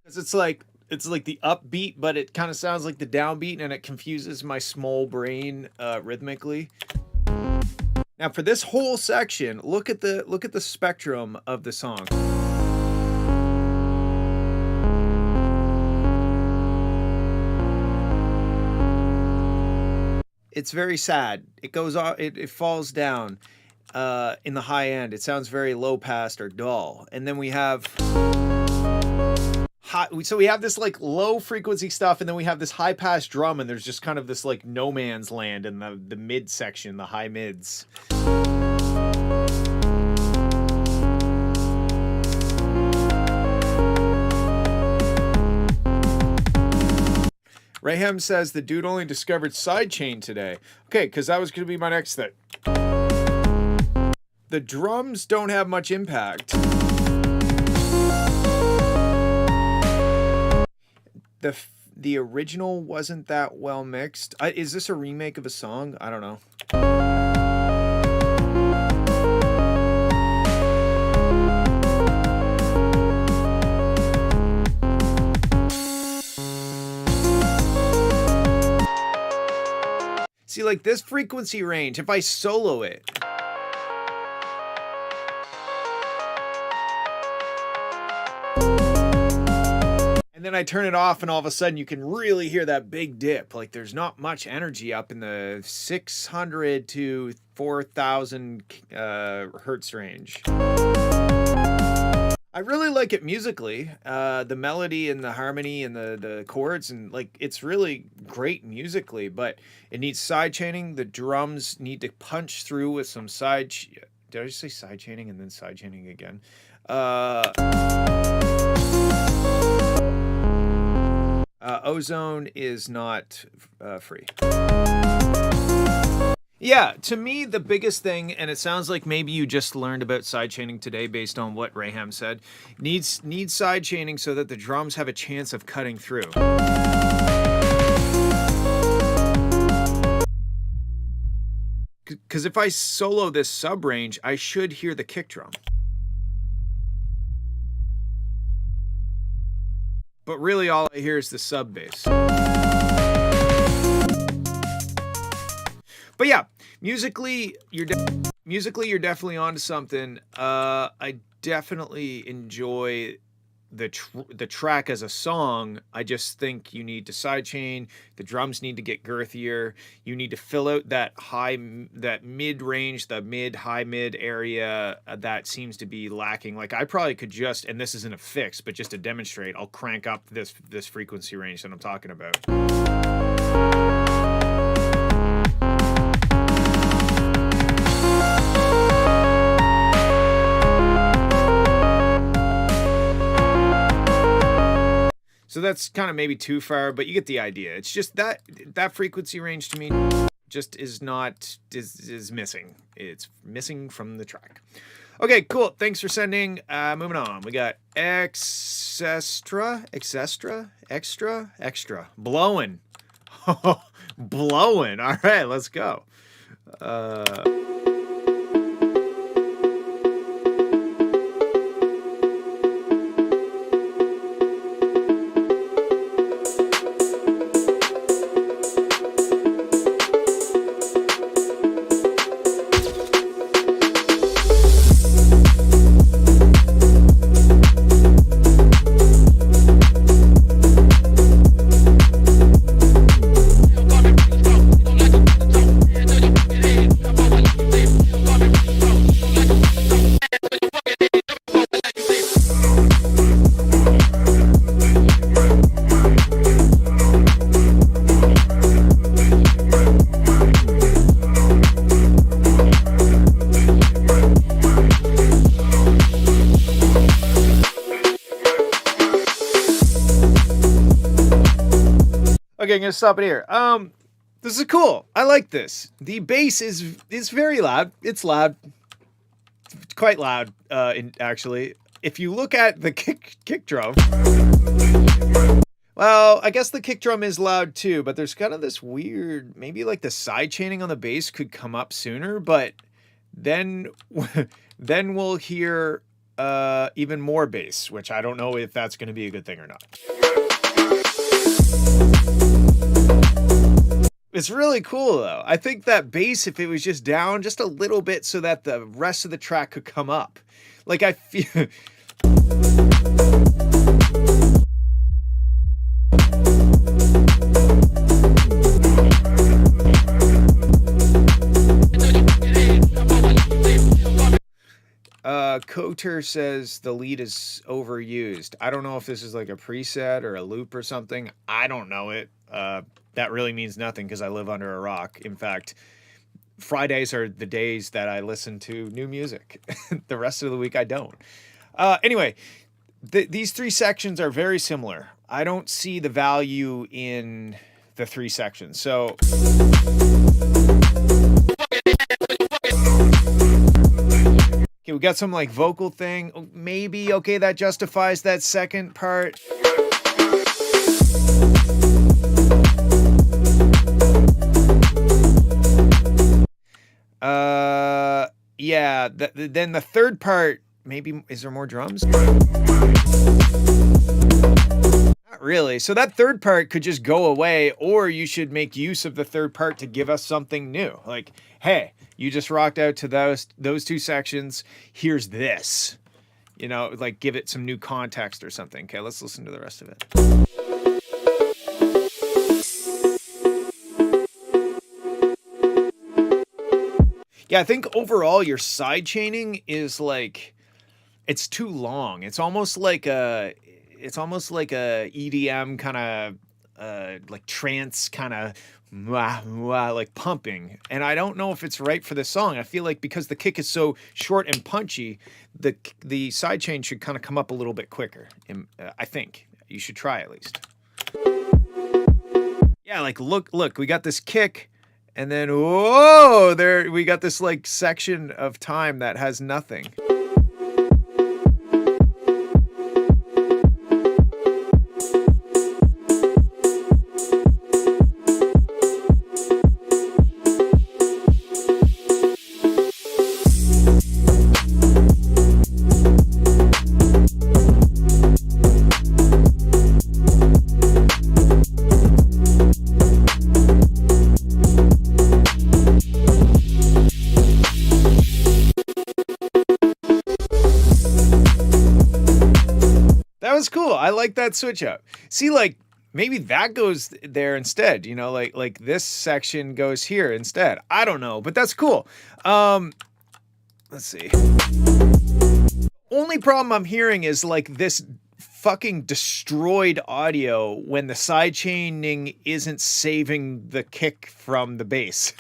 Cause it's like the upbeat, but it kind of sounds like the downbeat, and it confuses my small brain rhythmically. Now for this whole section, look at the spectrum of the song. It's very sad. It goes off. It falls down in the high end. It sounds very low pass or dull. And then we have so we have this like low frequency stuff, and then we have this high pass drum, and there's just kind of this like no man's land in the mid section, the high mids. Raham says the dude only discovered sidechain today. Okay, because that was going to be my next thing. The drums don't have much impact. The original wasn't that well mixed. Is this a remake of a song? I don't know. See, like this frequency range, if I solo it, and then I turn it off, and all of a sudden you can really hear that big dip. Like there's not much energy up in the 600 to 4,000 hertz range. I really like it musically. The melody and the harmony and the chords, and like it's really great musically, but it needs side chaining. The drums need to punch through with some did I just say side chaining and then side chaining again? Ozone is not free. Yeah, to me, the biggest thing, and it sounds like maybe you just learned about sidechaining today based on what Raham said, needs sidechaining so that the drums have a chance of cutting through. Because if I solo this sub range, I should hear the kick drum. But really all I hear is the sub bass. But yeah, musically you're definitely onto something. I definitely enjoy the track as a song. I just think you need to sidechain. The drums need to get girthier. You need to fill out that mid range, the high mid area that seems to be lacking. Like I probably could just, and this isn't a fix, but just to demonstrate, I'll crank up this frequency range that I'm talking about. So that's kind of maybe too far, but you get the idea. It's just that frequency range to me just is missing. It's missing from the track. Okay, cool. Thanks for sending. Moving on. We got extra. Blowing. Blowing. All right, let's go. Okay, I'm gonna stop it here. This is cool. I like this. The bass is very loud. It's loud. It's quite loud, actually. If you look at the kick drum, well, I guess the kick drum is loud too, but there's kind of this weird, maybe like the side chaining on the bass could come up sooner, but then we'll hear even more bass, which I don't know if that's going to be a good thing or not. It's really cool though. I think that bass, if it was just down just a little bit so that the rest of the track could come up. Like I feel... Koter says the lead is overused. I don't know if this is like a preset or a loop or something. I don't know it. That really means nothing because I live under a rock. In fact, Fridays are the days that I listen to new music. The rest of the week I don't. Anyway, these three sections are very similar. I don't see the value in the three sections. So... Okay, we got some like vocal thing. Maybe, okay, that justifies that second part. Yeah, then the third part, maybe, is there more drums? Not really. So that third part could just go away, or you should make use of the third part to give us something new. Like, hey, you just rocked out to those two sections. Here's this. You know, like give it some new context or something. Okay, let's listen to the rest of it. Yeah, I think overall your side chaining is like, it's too long. It's almost like a EDM kind of like trance kind of like pumping, and I don't know if it's right for the song. I feel like because the kick is so short and punchy, the side chain should kind of come up a little bit quicker. I think you should try at least. Yeah, like look, we got this kick, And then, whoa, there we got this like section of time that has nothing. That was cool. I like that switch up. See, like maybe that goes there instead, you know, like this section goes here instead. I don't know, but that's cool. Let's see. Only problem I'm hearing is like this fucking destroyed audio when the sidechaining isn't saving the kick from the bass.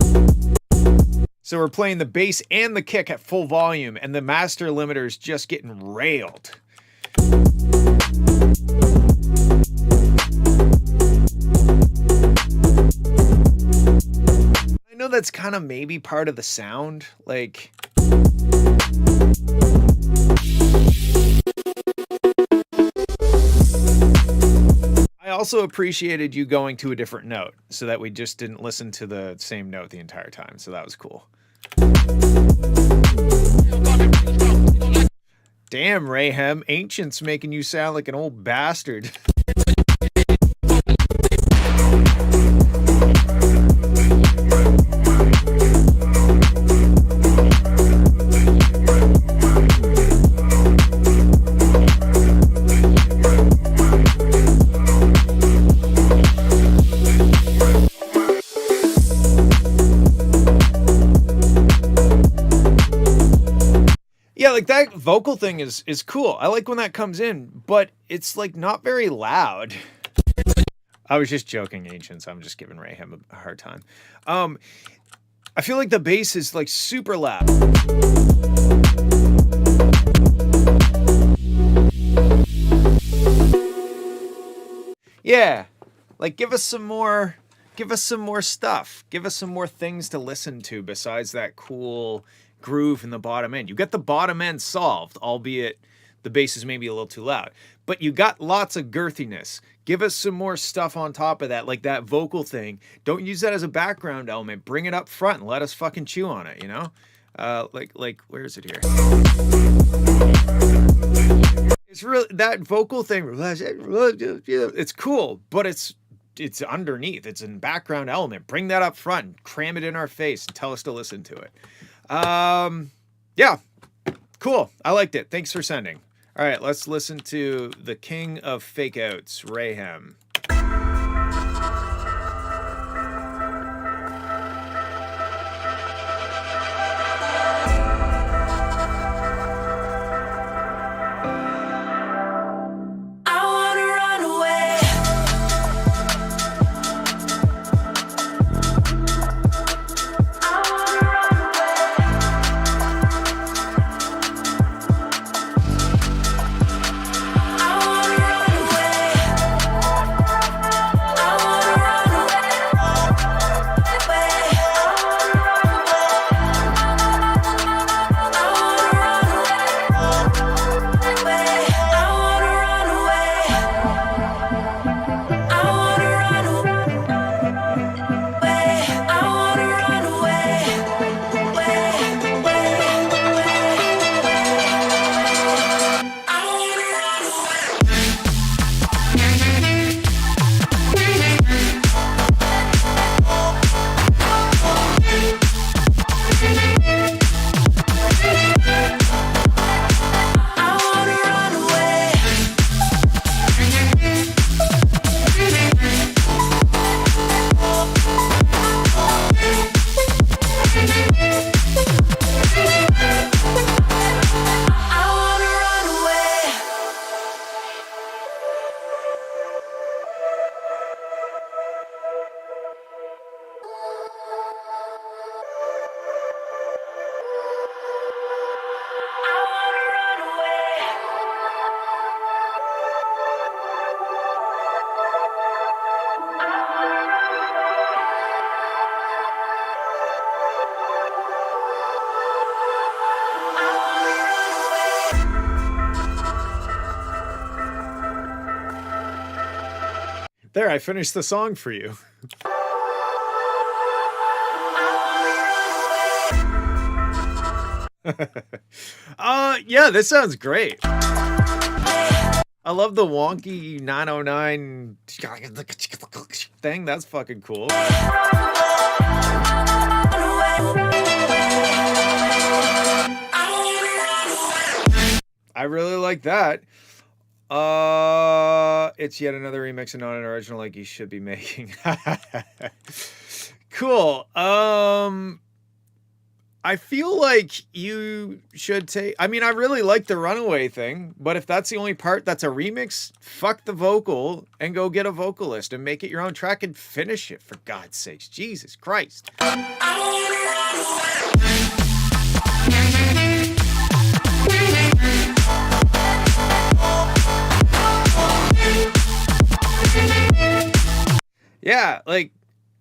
So we're playing the bass and the kick at full volume, and the master limiter is just getting railed. I know that's kind of maybe part of the sound, like... I also appreciated you going to a different note so that we just didn't listen to the same note the entire time, so that was cool. Damn, Rayhem, Ancient's making you sound like an old bastard. Yeah, like that vocal thing is cool. I like when that comes in, but it's like not very loud. I was just joking, Ancients. I'm just giving Rayhem a hard time. I feel like the bass is like super loud. Yeah, like give us some more stuff. Give us some more things to listen to besides that cool groove in the bottom end. You got the bottom end solved, albeit the bass is maybe a little too loud, but you got lots of girthiness. Give us some more stuff on top of that, like that vocal thing. Don't use that as a background element. Bring it up front and let us fucking chew on it, you know? Like where is it here? It's really that vocal thing. It's cool, but it's underneath. It's a background element. Bring that up front, cram it in our face, and tell us to listen to it. Yeah, cool. I liked it. Thanks for sending. All right, let's listen to the king of fake outs, Rayhem. There, I finished the song for you. Yeah, this sounds great. I love the wonky 909 thing. That's fucking cool. I really like that. It's yet another remix and not an original like you should be making. Cool. I feel like you should take, I mean, I really like the Runaway thing, but if that's the only part that's a remix, fuck the vocal and go get a vocalist and make it your own track and finish it, for God's sakes. Jesus Christ. Yeah, like,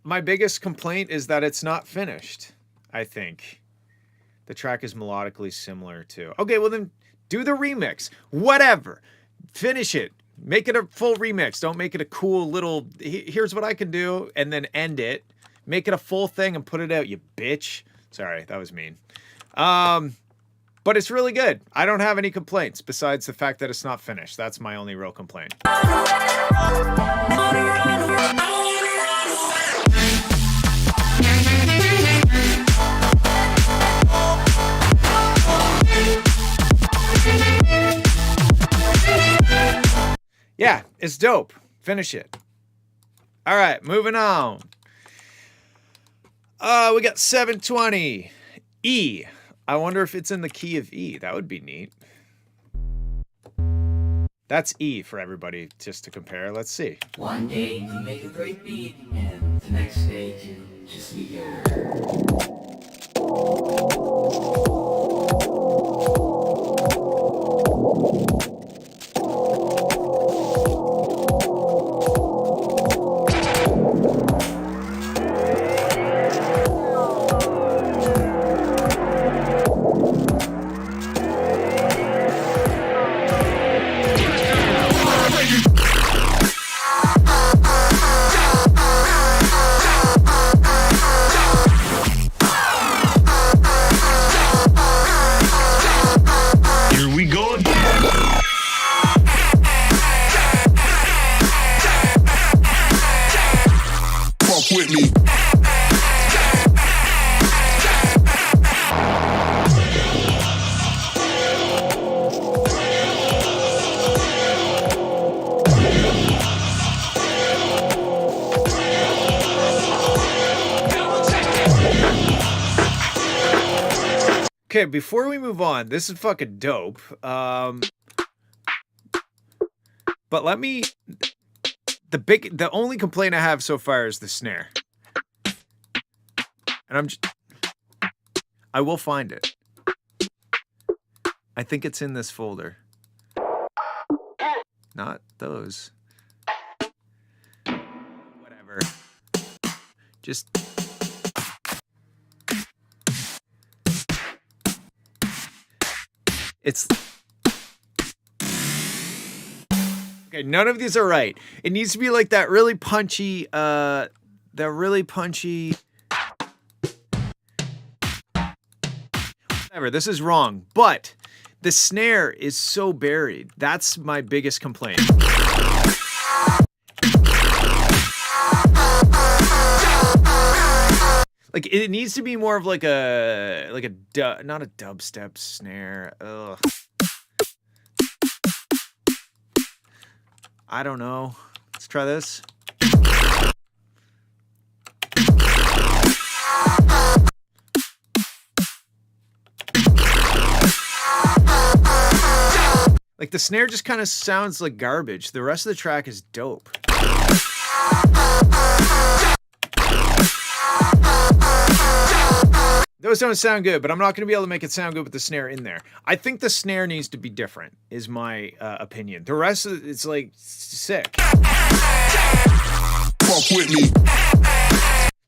my biggest complaint is that it's not finished, I think. The track is melodically similar to... Okay, well then, do the remix. Whatever. Finish it. Make it a full remix. Don't make it a cool little... Here's what I can do, and then end it. Make it a full thing and put it out, you bitch. Sorry, that was mean. But it's really good. I don't have any complaints, besides the fact that it's not finished. That's my only real complaint. Yeah, it's dope. Finish it. All right, moving on. We got 720. E. I wonder if it's in the key of E. That would be neat. That's E for everybody, just to compare. Let's see. One day you make a great beat, and the next day you just mediocre. Okay, before we move on, this is fucking dope. But let me... The only complaint I have so far is the snare. And I will find it. I think it's in this folder. Not those. Whatever. Just... It's... Okay, none of these are right. It needs to be like that really punchy, Whatever, this is wrong. But the snare is so buried. That's my biggest complaint. Like, it needs to be more of like a not a dubstep snare. Ugh. I don't know. Let's try this. Like, the snare just kind of sounds like garbage. The rest of the track is dope. Those don't sound good, but I'm not going to be able to make it sound good with the snare in there. I think the snare needs to be different, is my opinion. The rest of it's like sick. Fuck with me.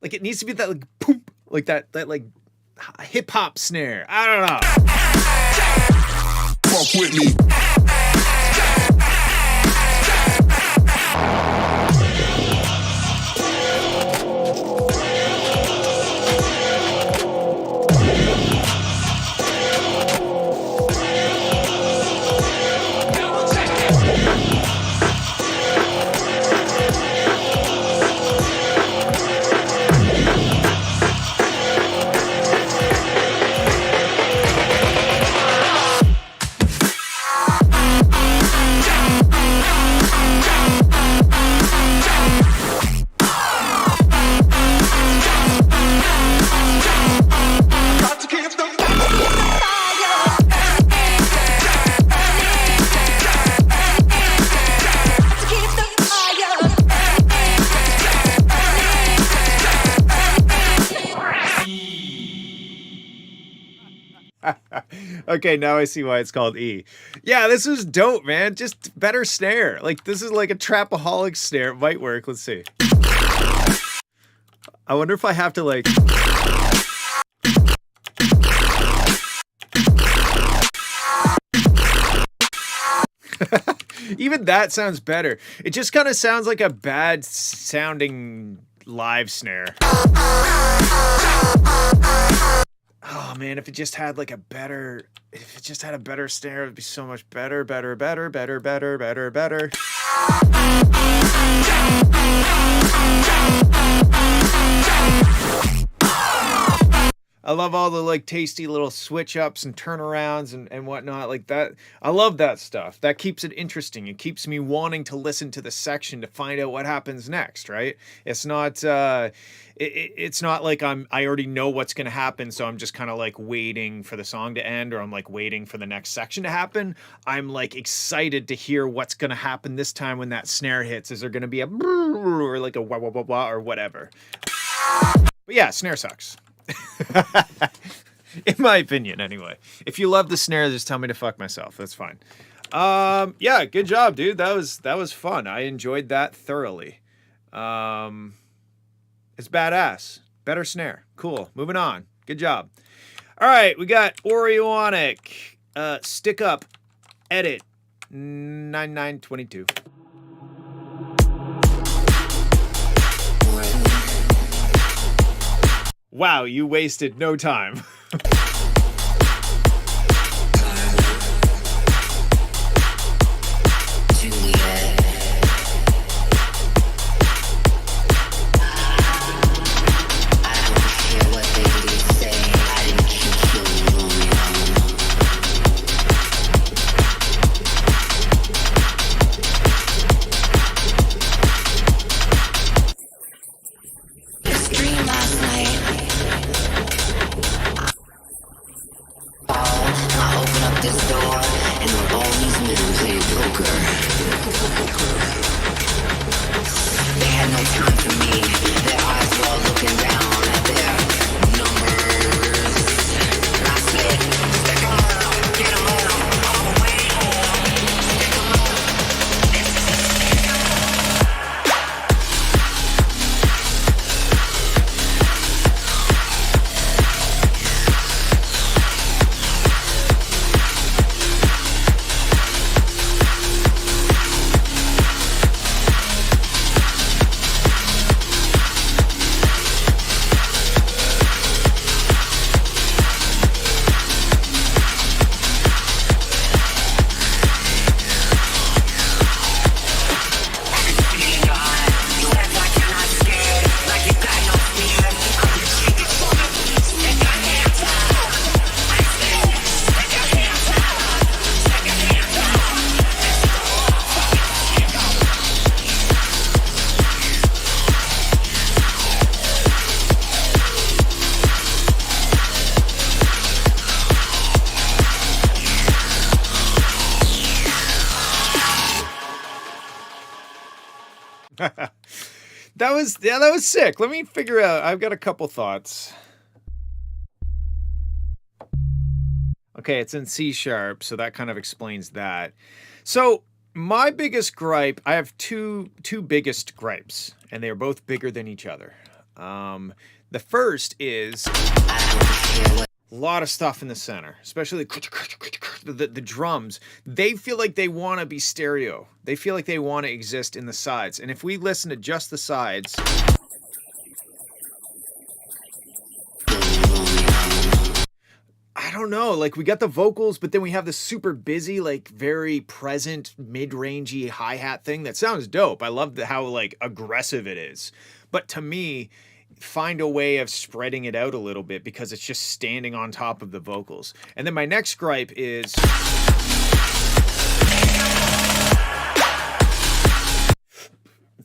Like, it needs to be that like poop, like that like hip hop snare. I don't know. Fuck with me. Okay, now I see why it's called E. Yeah, this is dope, man. Just better snare. Like, this is like a trapaholic snare. It might work. Let's see. I wonder if I have to, like... Even that sounds better. It just kind of sounds like a bad sounding live snare. Oh man, if it just had like a better, if it just had a better snare, it'd be so much better, better, better, better, better, better, better. I love all the like tasty little switch ups and turnarounds and whatnot like that. I love that stuff. That keeps it interesting. It keeps me wanting to listen to the section to find out what happens next, right? It's not it's not like I already know what's going to happen, so I'm just kind of like waiting for the song to end, or I'm like waiting for the next section to happen. I'm like excited to hear what's going to happen this time when that snare hits. Is there going to be a or like a wah wah wah wah or whatever? But yeah, snare sucks. In my opinion, anyway. If you love the snare, just tell me to fuck myself. That's fine. Yeah, good job, dude. That was fun. I enjoyed that thoroughly. It's badass. Better snare. Cool. Moving on. Good job. All right, we got Orionic. Stick up. Edit. 9922. Wow, you wasted no time. That was sick. Let me figure out. I've got a couple thoughts. Okay, it's in C sharp, so that kind of explains that. So my biggest gripe, I have two biggest gripes, and they are both bigger than each other. The first is a lot of stuff in the center, especially the drums. They feel like they want to be stereo. They feel like they want to exist in the sides. And if we listen to just the sides, I don't know, like we got the vocals, but then we have this super busy, like very present, mid-rangey hi-hat thing that sounds dope. I love how like aggressive it is. But to me, find a way of spreading it out a little bit because it's just standing on top of the vocals. And then my next gripe is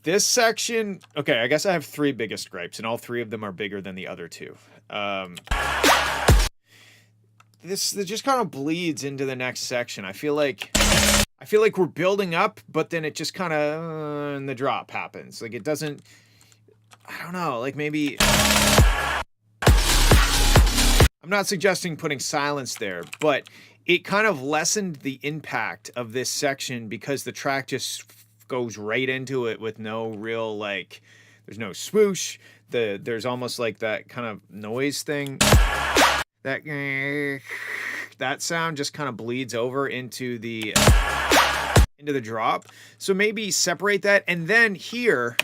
this section. Okay, I guess I have three biggest gripes, and all three of them are bigger than the other two. This just kind of bleeds into the next section. I feel like we're building up, but then it just kind of and the drop happens. Like it doesn't. I don't know, like maybe I'm I'm not suggesting putting silence there, but it kind of lessened the impact of this section because the track just goes right into it with no real, like, there's no swoosh. There's almost like that kind of noise thing. That sound just kind of bleeds over into the drop. So maybe separate that. And then here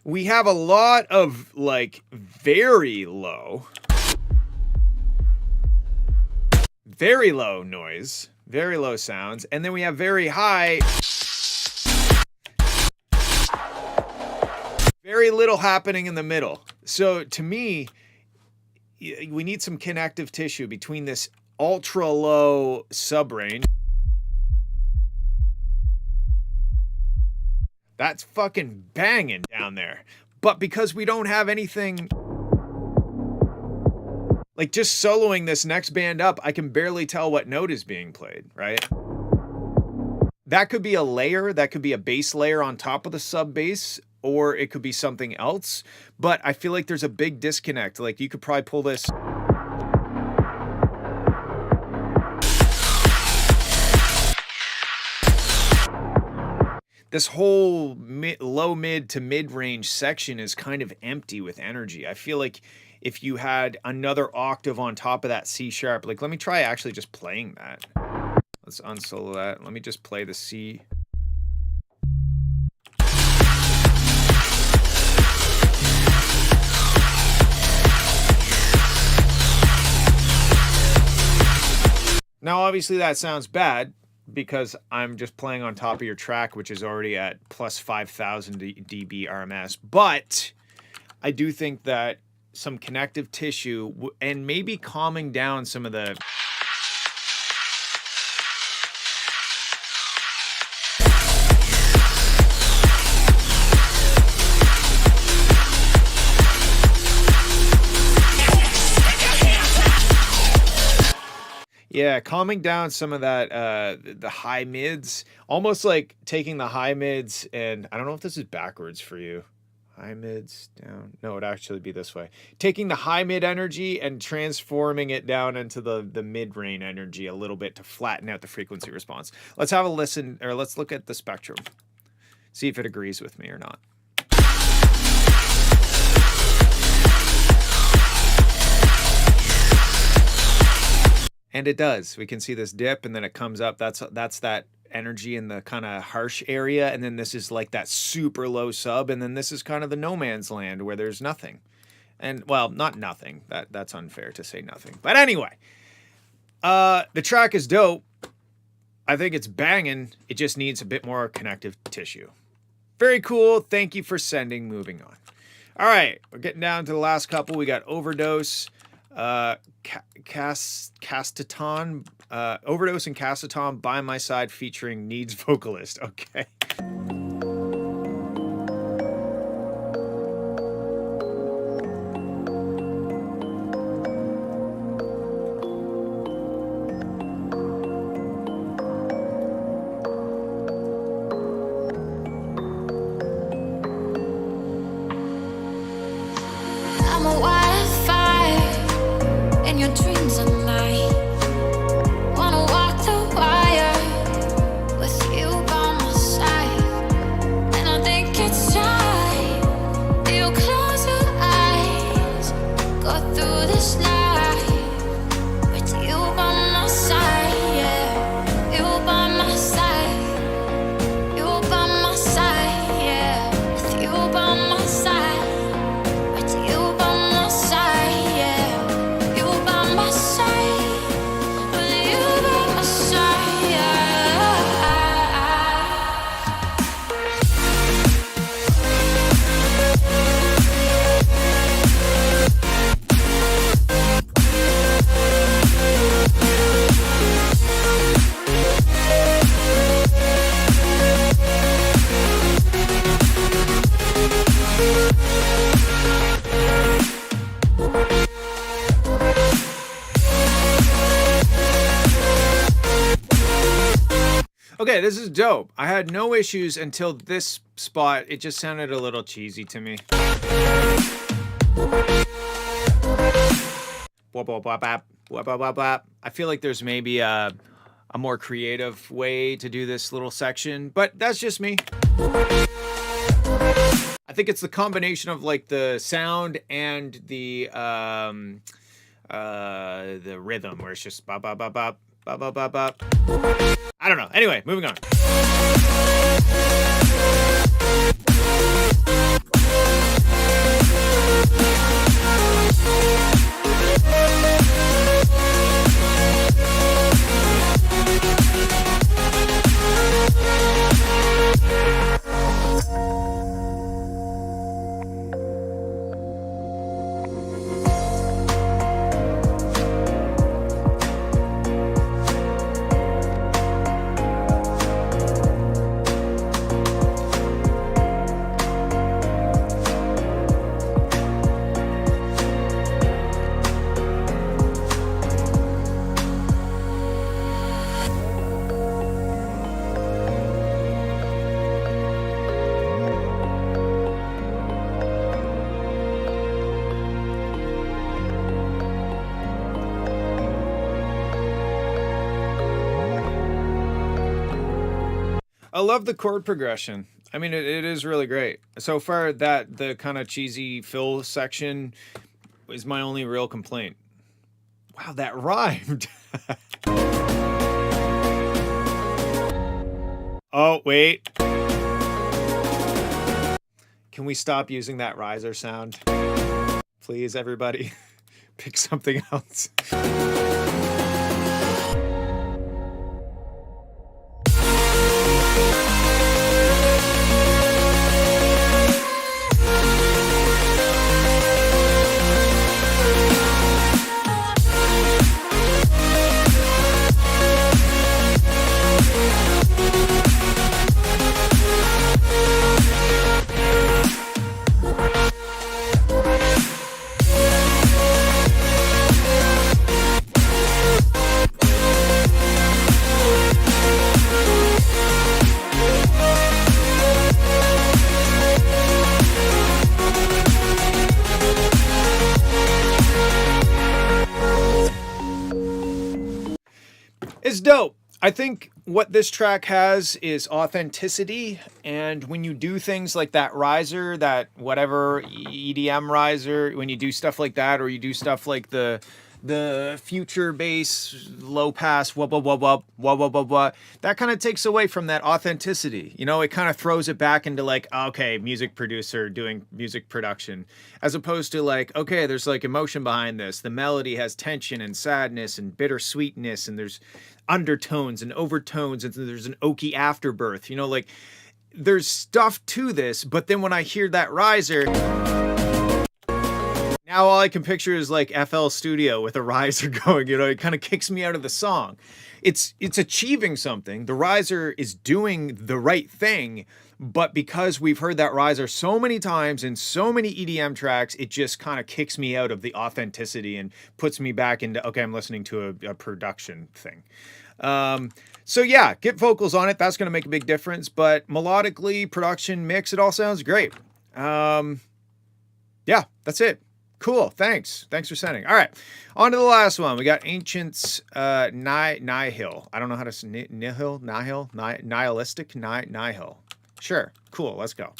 we have a lot of like very low noise, very low sounds. And then we have very high, very little happening in the middle. So to me, we need some connective tissue between this ultra low sub range. That's fucking banging down there. But because we don't have anything, like just soloing this next band up, I can barely tell what note is being played, right? That could be a layer, that could be a bass layer on top of the sub bass, or it could be something else. But I feel like there's a big disconnect. Like you could probably pull this. This whole low mid to mid range section is kind of empty with energy. I feel like if you had another octave on top of that C sharp, like let me try actually just playing that. Let's unsolo that. Let me just play the C. Now, obviously that sounds bad because I'm just playing on top of your track, which is already at plus 5,000 dB RMS. But I do think that some connective tissue and maybe calming down some of the calming down some of that, the high mids, almost like taking the high mids and I don't know if this is backwards for you. High mids down. No, it'd actually be this way. Taking the high mid energy and transforming it down into the mid range energy a little bit to flatten out the frequency response. Let's have a listen, or let's look at the spectrum. See if it agrees with me or not. And it does. We can see this dip and then it comes up. That's that energy in the kind of harsh area. And then this is like that super low sub. And then this is kind of the no man's land where there's nothing. And well, not nothing. That's unfair to say nothing. But anyway, the track is dope. I think it's banging. It just needs a bit more connective tissue. Very cool. Thank you for sending. Moving on. All right. We're getting down to the last couple. We got Overdose. Castaton, Overdose and Castaton by my side featuring Needs vocalist. Okay. I'm a wildfire in your dreams at night. Wanna walk the wire with you by my side. And I think it's time you close your eyes, go through this life with you by my side. Yeah, you by my side, you by my side. Yeah, with you by my side. Okay, this is dope. I had no issues until this spot. It just sounded a little cheesy to me. wop, wop, wop, wop, wop, wop, wop, wop. I feel like there's maybe a more creative way to do this little section, but that's just me. I think it's the combination of like the sound and the rhythm, where it's just bop, bop, bop, bop, bop, bop, bop, bop. I don't know. Anyway, moving on. I love the chord progression. I mean, it is really great. So far, that the kind of cheesy fill section is my only real complaint. Wow, that rhymed. Oh, wait. Can we stop using that riser sound? Please, everybody. Pick something else. It's dope. I think what this track has is authenticity, and when you do things like that riser, that whatever EDM riser, when you do stuff like that, or you do stuff like the future bass, low pass, wah wah wah wah wah wah wah wah, that kind of takes away from that authenticity. You know, it kind of throws it back into like, okay, music producer doing music production, as opposed to like, okay, there's like emotion behind this. The melody has tension and sadness and bittersweetness, and there's undertones and overtones, and there's an oaky afterbirth. You know, like there's stuff to this, but then when I hear that riser, now all I can picture is like FL Studio with a riser going, you know, it kind of kicks me out of the song. It's achieving something. The riser is doing the right thing, but because we've heard that riser so many times in so many EDM tracks, it just kind of kicks me out of the authenticity and puts me back into, okay, I'm listening to a production thing. So yeah, get vocals on it. That's going to make a big difference, but melodically, production, mix, it all sounds great. Yeah, that's it. Cool. Thanks for sending. All right. On to the last one. We got Ancients Nihil. I don't know how to say nihil, nihilistic, nihil. Sure. Cool. Let's go.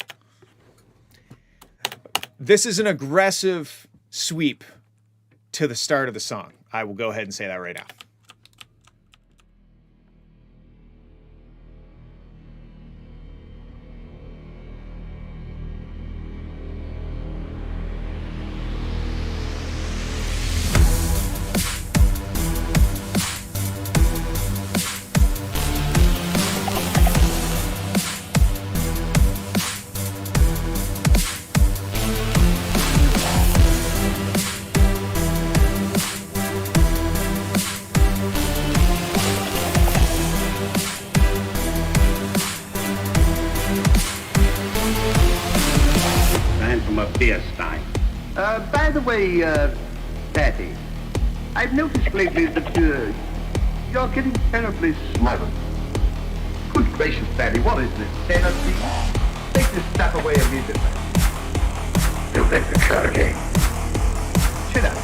This is an aggressive sweep to the start of the song. I will go ahead and say that right now. By the way, Patty, I've noticed lately that you're getting terribly smug. Good gracious, Patty, what is this? Sanity? Take this stuff away immediately. You'll make the cut again. Sit down.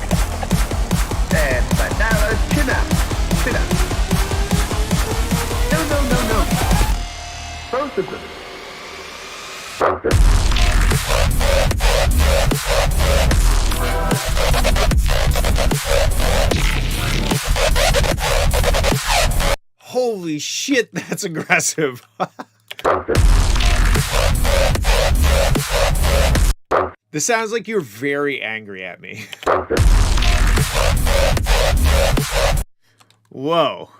Holy shit, that's aggressive. This sounds like you're very angry at me. Whoa.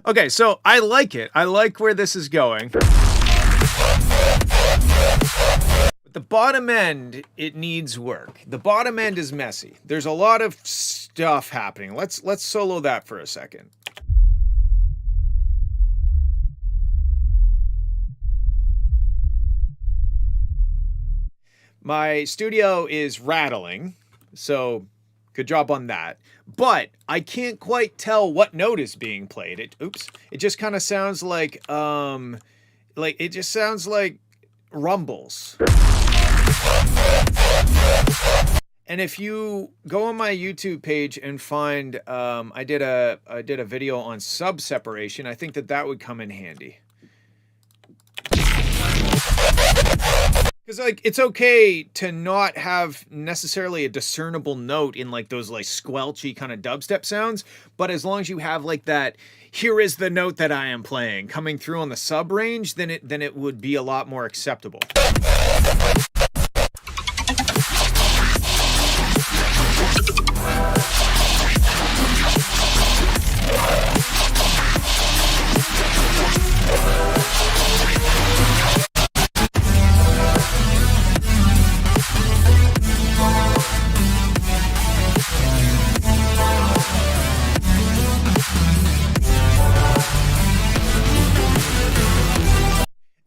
Okay, so I like it. I like where this is going. But the bottom end, it needs work. The bottom end is messy. There's a lot of stuff happening. Let's solo that for a second. My studio is rattling, so good job on that. But I can't quite tell what note is being played. It just kind of sounds like it just sounds like rumbles. And if you go on my YouTube page and find I did a video on sub separation, I think that would come in handy. Because like it's okay to not have necessarily a discernible note in like those like squelchy kind of dubstep sounds, but as long as you have like that, here is the note that I am playing coming through on the sub range, then it would be a lot more acceptable.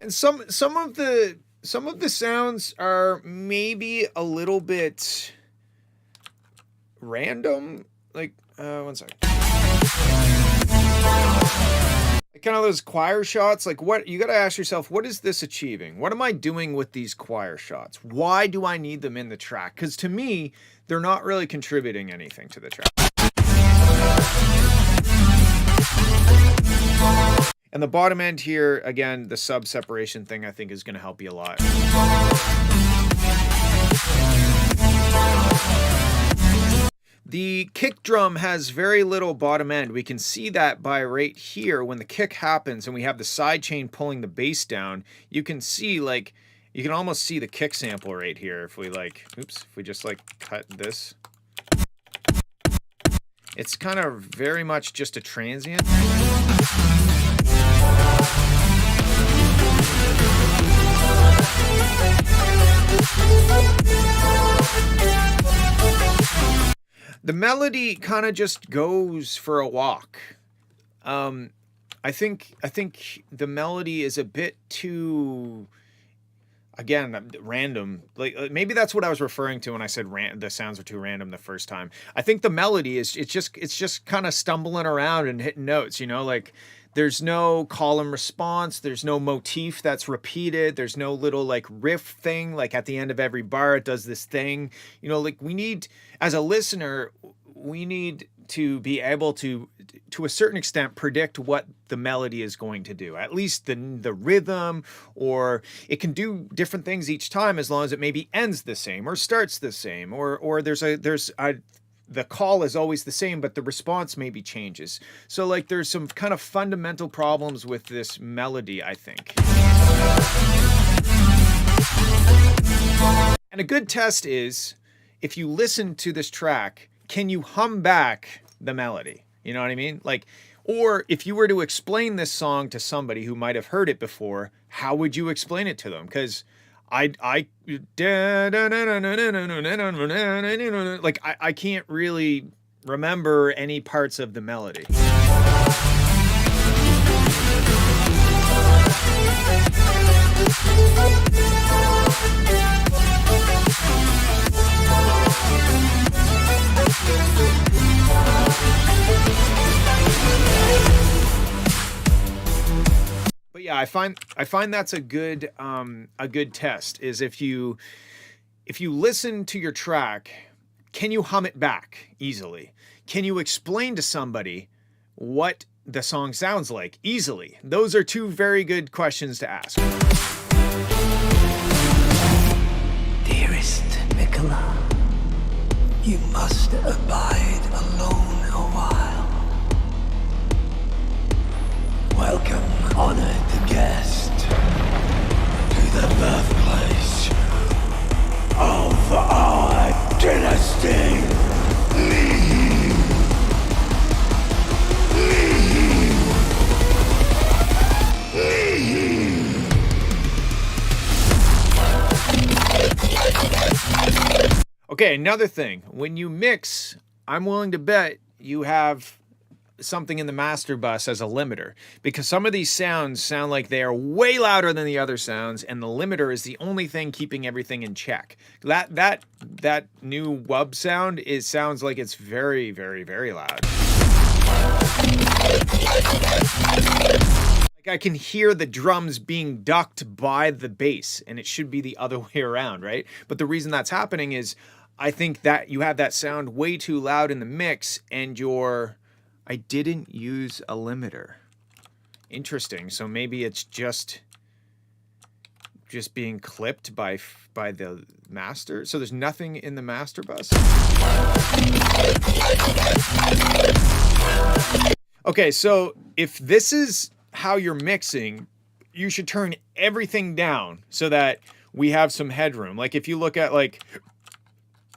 And some of the sounds are maybe a little bit random. Like one second. Kind of those choir shots. Like what you got to ask yourself, what is this achieving? What am I doing with these choir shots? Why do I need them in the track? Because to me, they're not really contributing anything to the track. And the bottom end here, again, the sub separation thing I think is going to help you a lot. The kick drum has very little bottom end. We can see that by right here when the kick happens and we have the side chain pulling the bass down. You can see like, you can almost see the kick sample right here if we like, if we just like cut this. It's kind of very much just a transient. The melody kind of just goes for a walk. I think the melody is a bit too, again, random. Like maybe that's what I was referring to when I said the sounds are too random the first time. I think the melody is it's just kind of stumbling around and hitting notes, you know, like there's no call and response, there's no motif that's repeated, there's no little like riff thing like at the end of every bar it does this thing. You know, like we need, as a listener, we need to be able to a certain extent predict what the melody is going to do, at least the rhythm, or it can do different things each time as long as it maybe ends the same or starts the same, or there's the call is always the same, but the response maybe changes. So like there's some kind of fundamental problems with this melody, I think. And a good test is, if you listen to this track, can you hum back the melody? You know what I mean? Like, or if you were to explain this song to somebody who might have heard it before, how would you explain it to them? Because I can't really remember any parts of the melody. But yeah, I find that's a good test, is if you listen to your track, can you hum it back easily? Can you explain to somebody what the song sounds like easily? Those are two very good questions to ask. Dearest Mikola, you must abide alone a while. Honor the guest to the birthplace of our dynasty. Okay, another thing. When you mix, I'm willing to bet you have something in the master bus as a limiter, because some of these sounds sound like they are way louder than the other sounds, and the limiter is the only thing keeping everything in check. That new wub sound sounds like it's very, very, very loud. Like I can hear the drums being ducked by the bass, and it should be the other way around, right? But the reason that's happening is I think that you have that sound way too loud in the mix, and I didn't use a limiter. Interesting. So maybe it's just being clipped by the master. So there's nothing in the master bus. Okay, so if this is how you're mixing, you should turn everything down so that we have some headroom. Like if you look at like,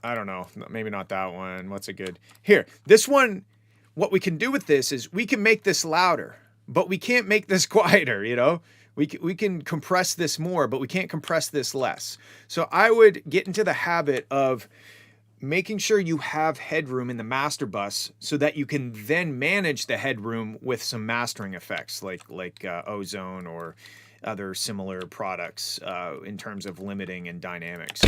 I don't know, maybe not that one. What's a good? Here, this one, what we can do with this is we can make this louder, but we can't make this quieter, you know? We can compress this more, but we can't compress this less. So I would get into the habit of making sure you have headroom in the master bus so that you can then manage the headroom with some mastering effects like ozone or other similar products in terms of limiting and dynamics.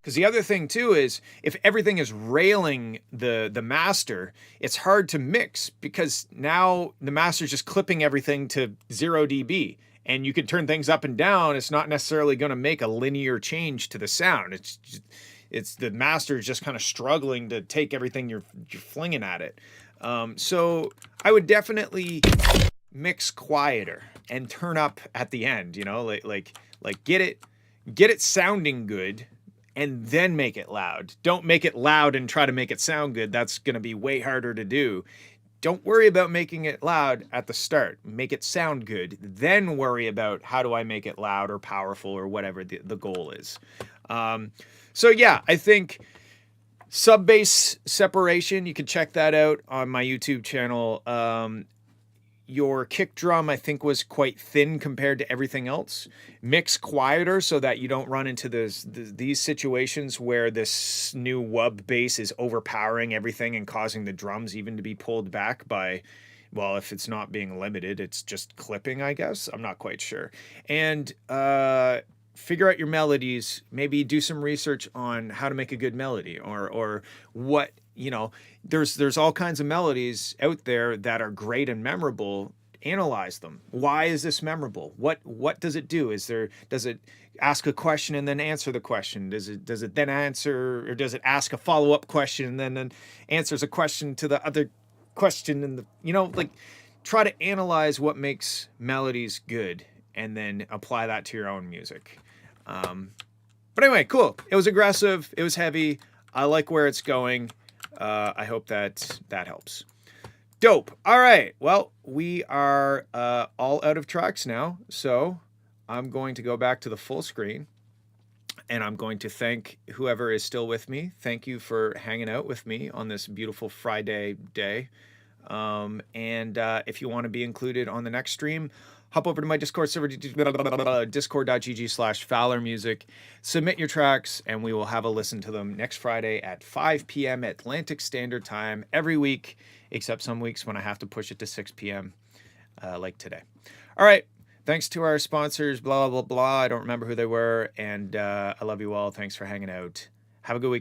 Because the other thing too is if everything is railing the master, it's hard to mix because now the master's just clipping everything to 0 dB. And you can turn things up and down. It's not necessarily going to make a linear change to the sound. It's the master is just kind of struggling to take everything you're flinging at it. So I would definitely mix quieter and turn up at the end. You know, like get it sounding good, and then make it loud. Don't make it loud and try to make it sound good. That's going to be way harder to do. Don't worry about making it loud at the start. Make it sound good. Then worry about how do I make it loud or powerful or whatever the goal is. So yeah, I think sub-bass separation, you can check that out on my YouTube channel. Your kick drum, I think, was quite thin compared to everything else. Mix quieter so that you don't run into these situations where this new wub bass is overpowering everything and causing the drums even to be pulled back by, well, if it's not being limited, it's just clipping, I guess. I'm not quite sure. And figure out your melodies. Maybe do some research on how to make a good melody or what, you know, there's all kinds of melodies out there that are great and memorable. Analyze them. Why is this memorable? What does it do? Does it ask a question and then answer the question? Does it then answer, or does it ask a follow-up question and then answers a question to the other question? And like try to analyze what makes melodies good and then apply that to your own music. But anyway, cool. It was aggressive. It was heavy. I like where it's going. I hope that helps. Dope. All right. Well, we are all out of tracks now. So I'm going to go back to the full screen and I'm going to thank whoever is still with me. Thank you for hanging out with me on this beautiful Friday day. And if you want to be included on the next stream, hop over to my Discord server, discord.gg/Fowler Music. Submit your tracks, and we will have a listen to them next Friday at 5 p.m. Atlantic Standard Time every week, except some weeks when I have to push it to 6 p.m. Like today. All right. Thanks to our sponsors, blah, blah, blah. I don't remember who they were, and I love you all. Thanks for hanging out. Have a good week.